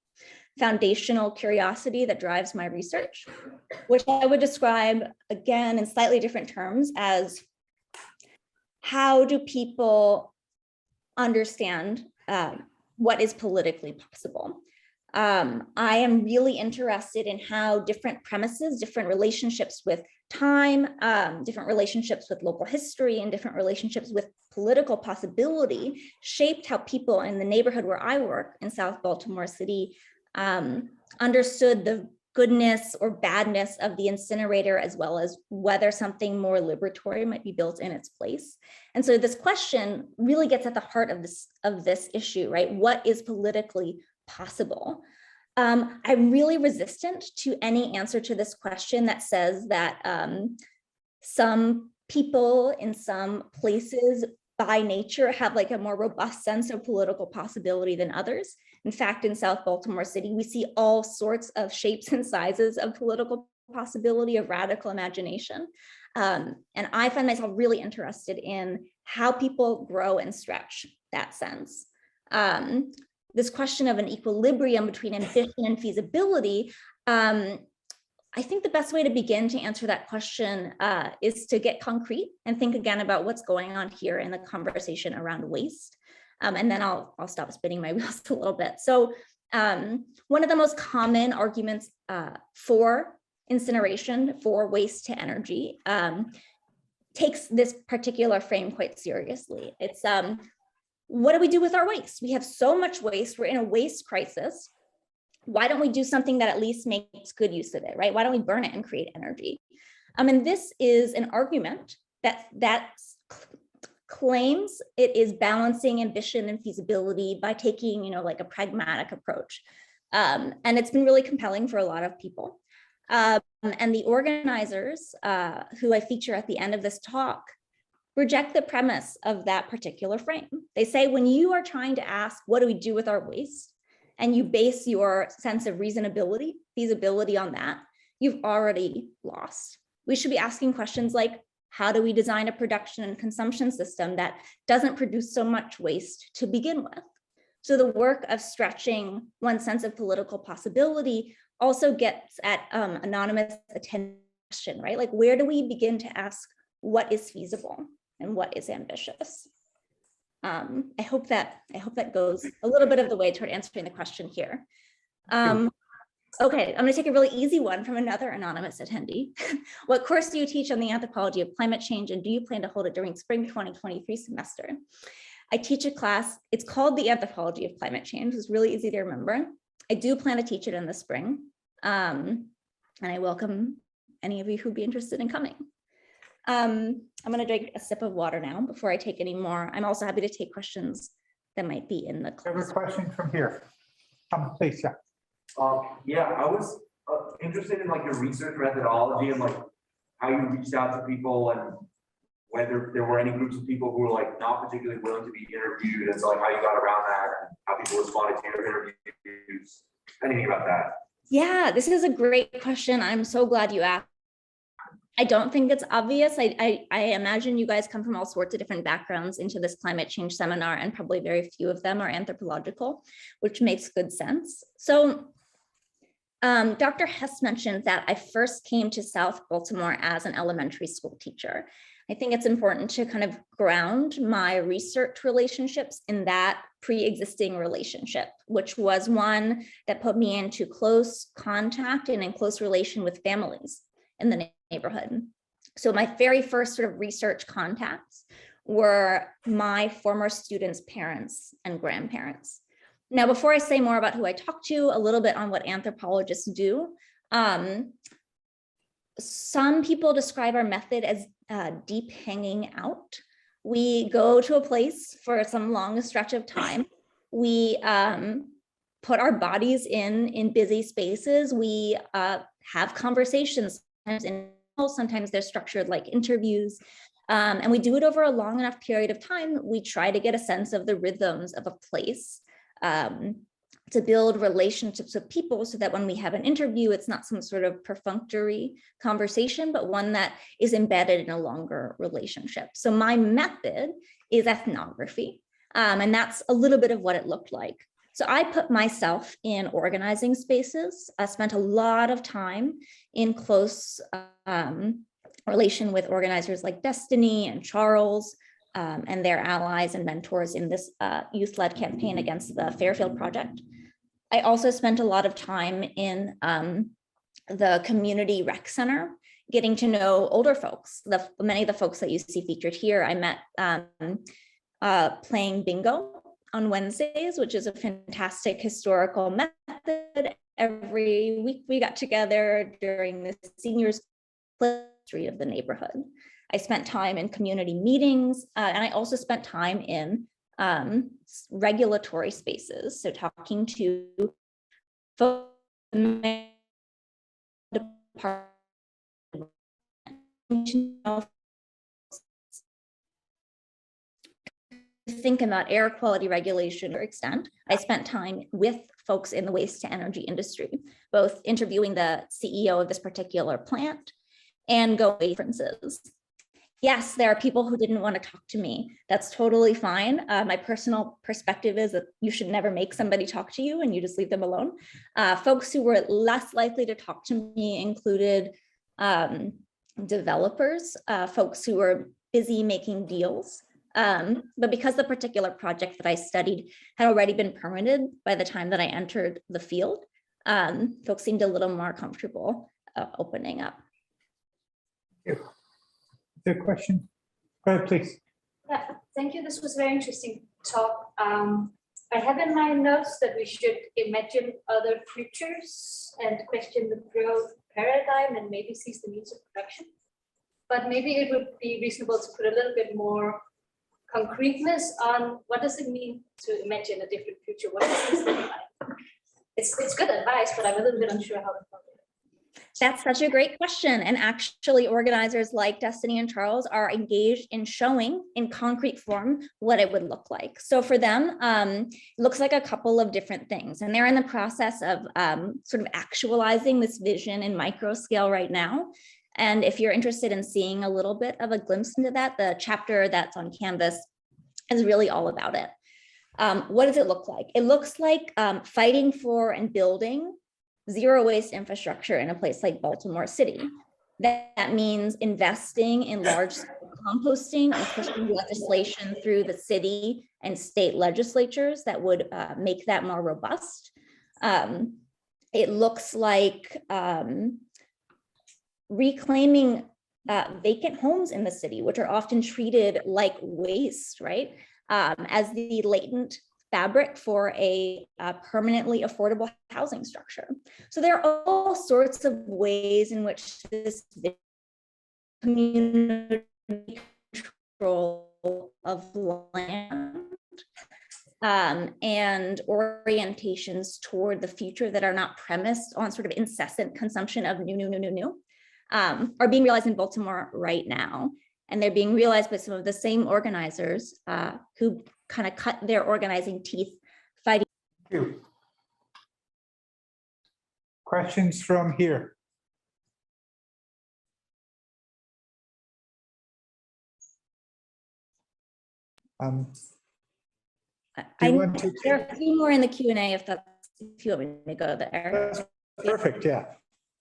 foundational curiosity that drives my research, which I would describe again in slightly different terms as how do people understand what is politically possible? I am really interested in how different premises, different relationships with time, different relationships with local history, and different relationships with political possibility shaped how people in the neighborhood where I work in South Baltimore City understood the goodness or badness of the incinerator, as well as whether something more liberatory might be built in its place. And so this question really gets at the heart of this issue, right? What is politically possible? I'm really resistant to any answer to this question that says that some people in some places by nature have a more robust sense of political possibility than others. In fact, in South Baltimore City, we see all sorts of shapes and sizes of political possibility, of radical imagination. And I find myself really interested in how people grow and stretch that sense. This question of an equilibrium between ambition and feasibility, I think the best way to begin to answer that question is to get concrete and think again about what's going on here in the conversation around waste. And then I'll stop spinning my wheels a little bit. So one of the most common arguments for incineration, for waste to energy, takes this particular frame quite seriously. It's what do we do with our waste? We have so much waste, we're in a waste crisis. Why don't we do something that at least makes good use of it, right? Why don't we burn it and create energy? And this is an argument that's claims it is balancing ambition and feasibility by taking, like a pragmatic approach. And it's been really compelling for a lot of people. And the organizers who I feature at the end of this talk reject the premise of that particular frame. They say, when you are trying to ask, what do we do with our waste? And you base your sense of reasonability, feasibility on that, you've already lost. We should be asking questions like, how do we design a production and consumption system that doesn't produce so much waste to begin with? So the work of stretching one sense of political possibility also gets at anonymous attention, right? Like, where do we begin to ask what is feasible and what is ambitious? I hope that goes a little bit of the way toward answering the question here. Okay, I'm going to take a really easy one from another anonymous attendee. What course do you teach on the anthropology of climate change, and do you plan to hold it during spring 2023 semester? I teach a class, it's called the Anthropology of Climate Change. It's really easy to remember. I do plan to teach it in the spring, and I welcome any of you who'd be interested in coming. I'm going to drink a sip of water now before I take any more. I'm also happy to take questions that might be in the class. I have a question from here. Please, yeah. Yeah, I was interested in like your research methodology and like how you reached out to people and whether there were any groups of people who were like not particularly willing to be interviewed, and so like how you got around that and how people responded to your interviews. Anything about that? Yeah, this is a great question. I'm so glad you asked. I don't think it's obvious. I imagine you guys come from all sorts of different backgrounds into this climate change seminar, and probably very few of them are anthropological, which makes good sense. So Dr. Hess mentioned that I first came to South Baltimore as an elementary school teacher. I think it's important to kind of ground my research relationships in that pre-existing relationship, which was one that put me into close contact and in close relation with families in the neighborhood. So my very first sort of research contacts were my former students' parents and grandparents. Now, before I say more about who I talked to, a little bit on what anthropologists do. Some people describe our method as deep hanging out. We go to a place for some long stretch of time. We put our bodies in busy spaces. We have conversations. Sometimes they're structured like interviews, and we do it over a long enough period of time. We try to get a sense of the rhythms of a place, to build relationships with people so that when we have an interview, it's not some sort of perfunctory conversation, but one that is embedded in a longer relationship. So my method is ethnography, and that's a little bit of what it looked like. So I put myself in organizing spaces. I spent a lot of time in close relation with organizers like Destiny and Charles and their allies and mentors in this youth-led campaign against the Fairfield Project. I also spent a lot of time in the community rec center, getting to know older folks. Many of the folks that you see featured here, I met playing bingo on Wednesdays, which is a fantastic historical method. Every week we got together during the seniors' history of the neighborhood. I spent time in community meetings, and I also spent time in regulatory spaces. So talking to folks think about air quality regulation or extent. I spent time with folks in the waste to energy industry, both interviewing the CEO of this particular plant and going to conferences. Yes, there are people who didn't want to talk to me. That's totally fine. My personal perspective is that you should never make somebody talk to you and you just leave them alone. Folks who were less likely to talk to me included developers, folks who were busy making deals. But because the particular project that I studied had already been permitted by the time that I entered the field, folks seemed a little more comfortable opening up. Good question. Go ahead, please. Yeah, thank you. This was a very interesting talk. I have in my notes that we should imagine other futures and question the growth paradigm and maybe seize the means of production. But maybe it would be reasonable to put a little bit more concreteness on what does it mean to imagine a different future? What does this look like? It's good advice, but I'm a little bit unsure how to follow it. That's such a great question. And actually organizers like Destiny and Charles are engaged in showing in concrete form what it would look like. So for them, it looks like a couple of different things. And they're in the process of sort of actualizing this vision in micro scale right now. And if you're interested in seeing a little bit of a glimpse into that, the chapter that's on Canvas is really all about it. What does it look like? It looks like fighting for and building zero waste infrastructure in a place like Baltimore City. That means investing in large scale composting and pushing legislation through the city and state legislatures that would make that more robust. It looks like reclaiming vacant homes in the city, which are often treated like waste, right? As the latent fabric for a permanently affordable housing structure. So there are all sorts of ways in which this community control of land and orientations toward the future that are not premised on sort of incessant consumption of new are being realized in Baltimore right now. And they're being realized by some of the same organizers who kind of cut their organizing teeth fighting. Thank you. Questions from here? Do you want to? There are a few more in the Q&A if you want me to go there. That's perfect, yeah.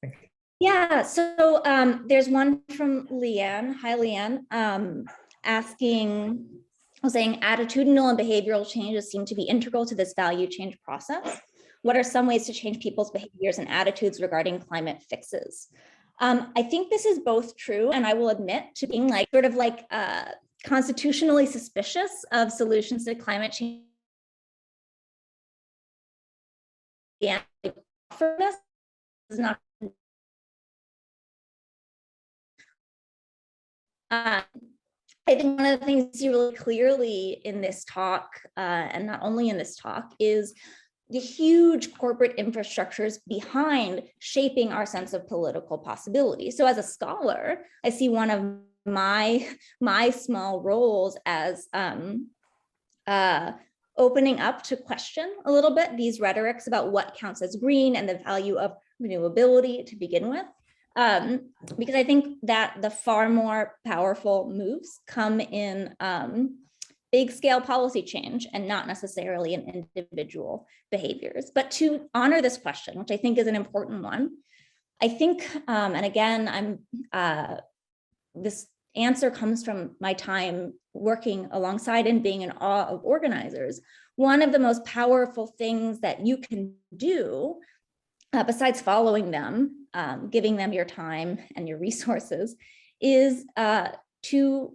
Thank you. Yeah, so there's one from Leanne. Hi, Leanne, saying attitudinal and behavioral changes seem to be integral to this value change process. What are some ways to change people's behaviors and attitudes regarding climate fixes? I think this is both true, and I will admit to being like sort of like constitutionally suspicious of solutions to climate change. Yeah, for this is not. I think one of the things you see really clearly in this talk, and not only in this talk, is the huge corporate infrastructures behind shaping our sense of political possibility. So as a scholar, I see one of my small roles as opening up to question a little bit these rhetorics about what counts as green and the value of renewability to begin with. Because I think that the far more powerful moves come in big scale policy change and not necessarily in individual behaviors. But to honor this question, which I think is an important one, I think, and again, this answer comes from my time working alongside and being in awe of organizers. One of the most powerful things that you can do, besides following them, giving them your time and your resources, is to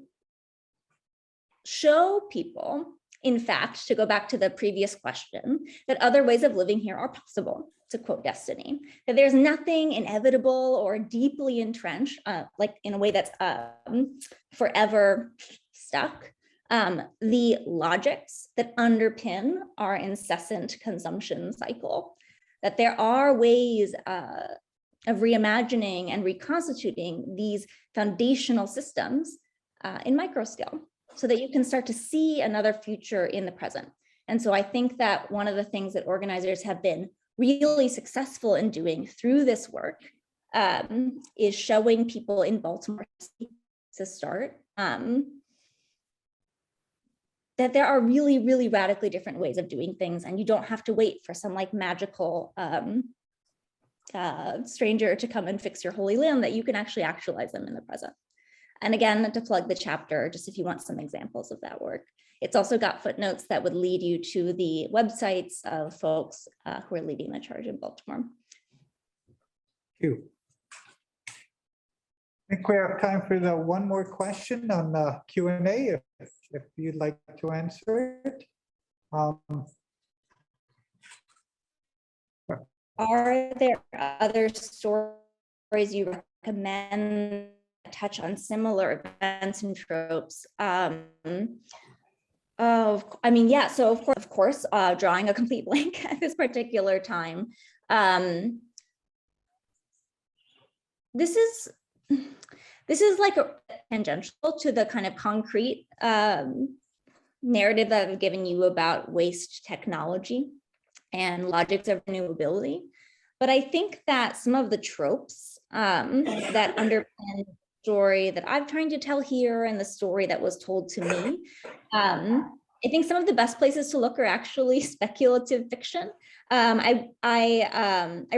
show people, in fact, to go back to the previous question, that other ways of living here are possible, to quote Destiny, that there's nothing inevitable or deeply entrenched, like in a way that's forever stuck. The logics that underpin our incessant consumption cycle, that there are ways of reimagining and reconstituting these foundational systems in micro scale, so that you can start to see another future in the present. And so I think that one of the things that organizers have been really successful in doing through this work is showing people in Baltimore to start that there are really, really radically different ways of doing things, and you don't have to wait for some like magical stranger to come and fix your holy land, that you can actually actualize them in the present. And again, to plug the chapter, just if you want some examples of that work. It's also got footnotes that would lead you to the websites of folks who are leading the charge in Baltimore. Thank you. I think we have time for the one more question on the Q&A, if you'd like to answer it. Are there other stories you recommend that touch on similar events and tropes? Oh, I mean, yeah, so of course, drawing a complete blank at this particular time. This is like a tangential to the kind of concrete narrative that I've given you about waste technology and logics of renewability. But I think that some of the tropes that underpin the story that I'm trying to tell here and the story that was told to me, I think some of the best places to look are actually speculative fiction. I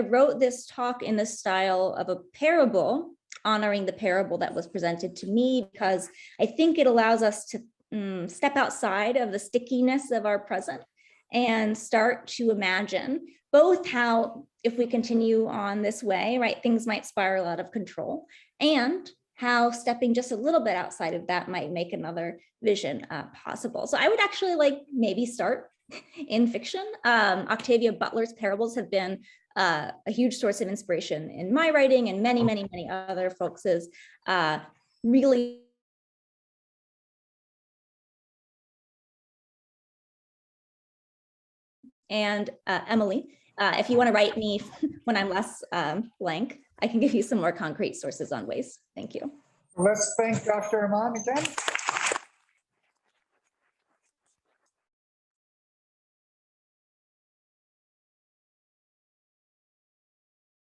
wrote this talk in the style of a parable, honoring the parable that was presented to me, because I think it allows us to step outside of the stickiness of our present and start to imagine both how, if we continue on this way, right, things might spiral out of control, and how stepping just a little bit outside of that might make another vision possible. So I would actually like maybe start in fiction. Octavia Butler's parables have been a huge source of inspiration in my writing and many, many, many other folks's. Really and Emily, if you want to write me when I'm less blank, I can give you some more concrete sources on waste. Thank you. Let's thank Dr. Ahmann again.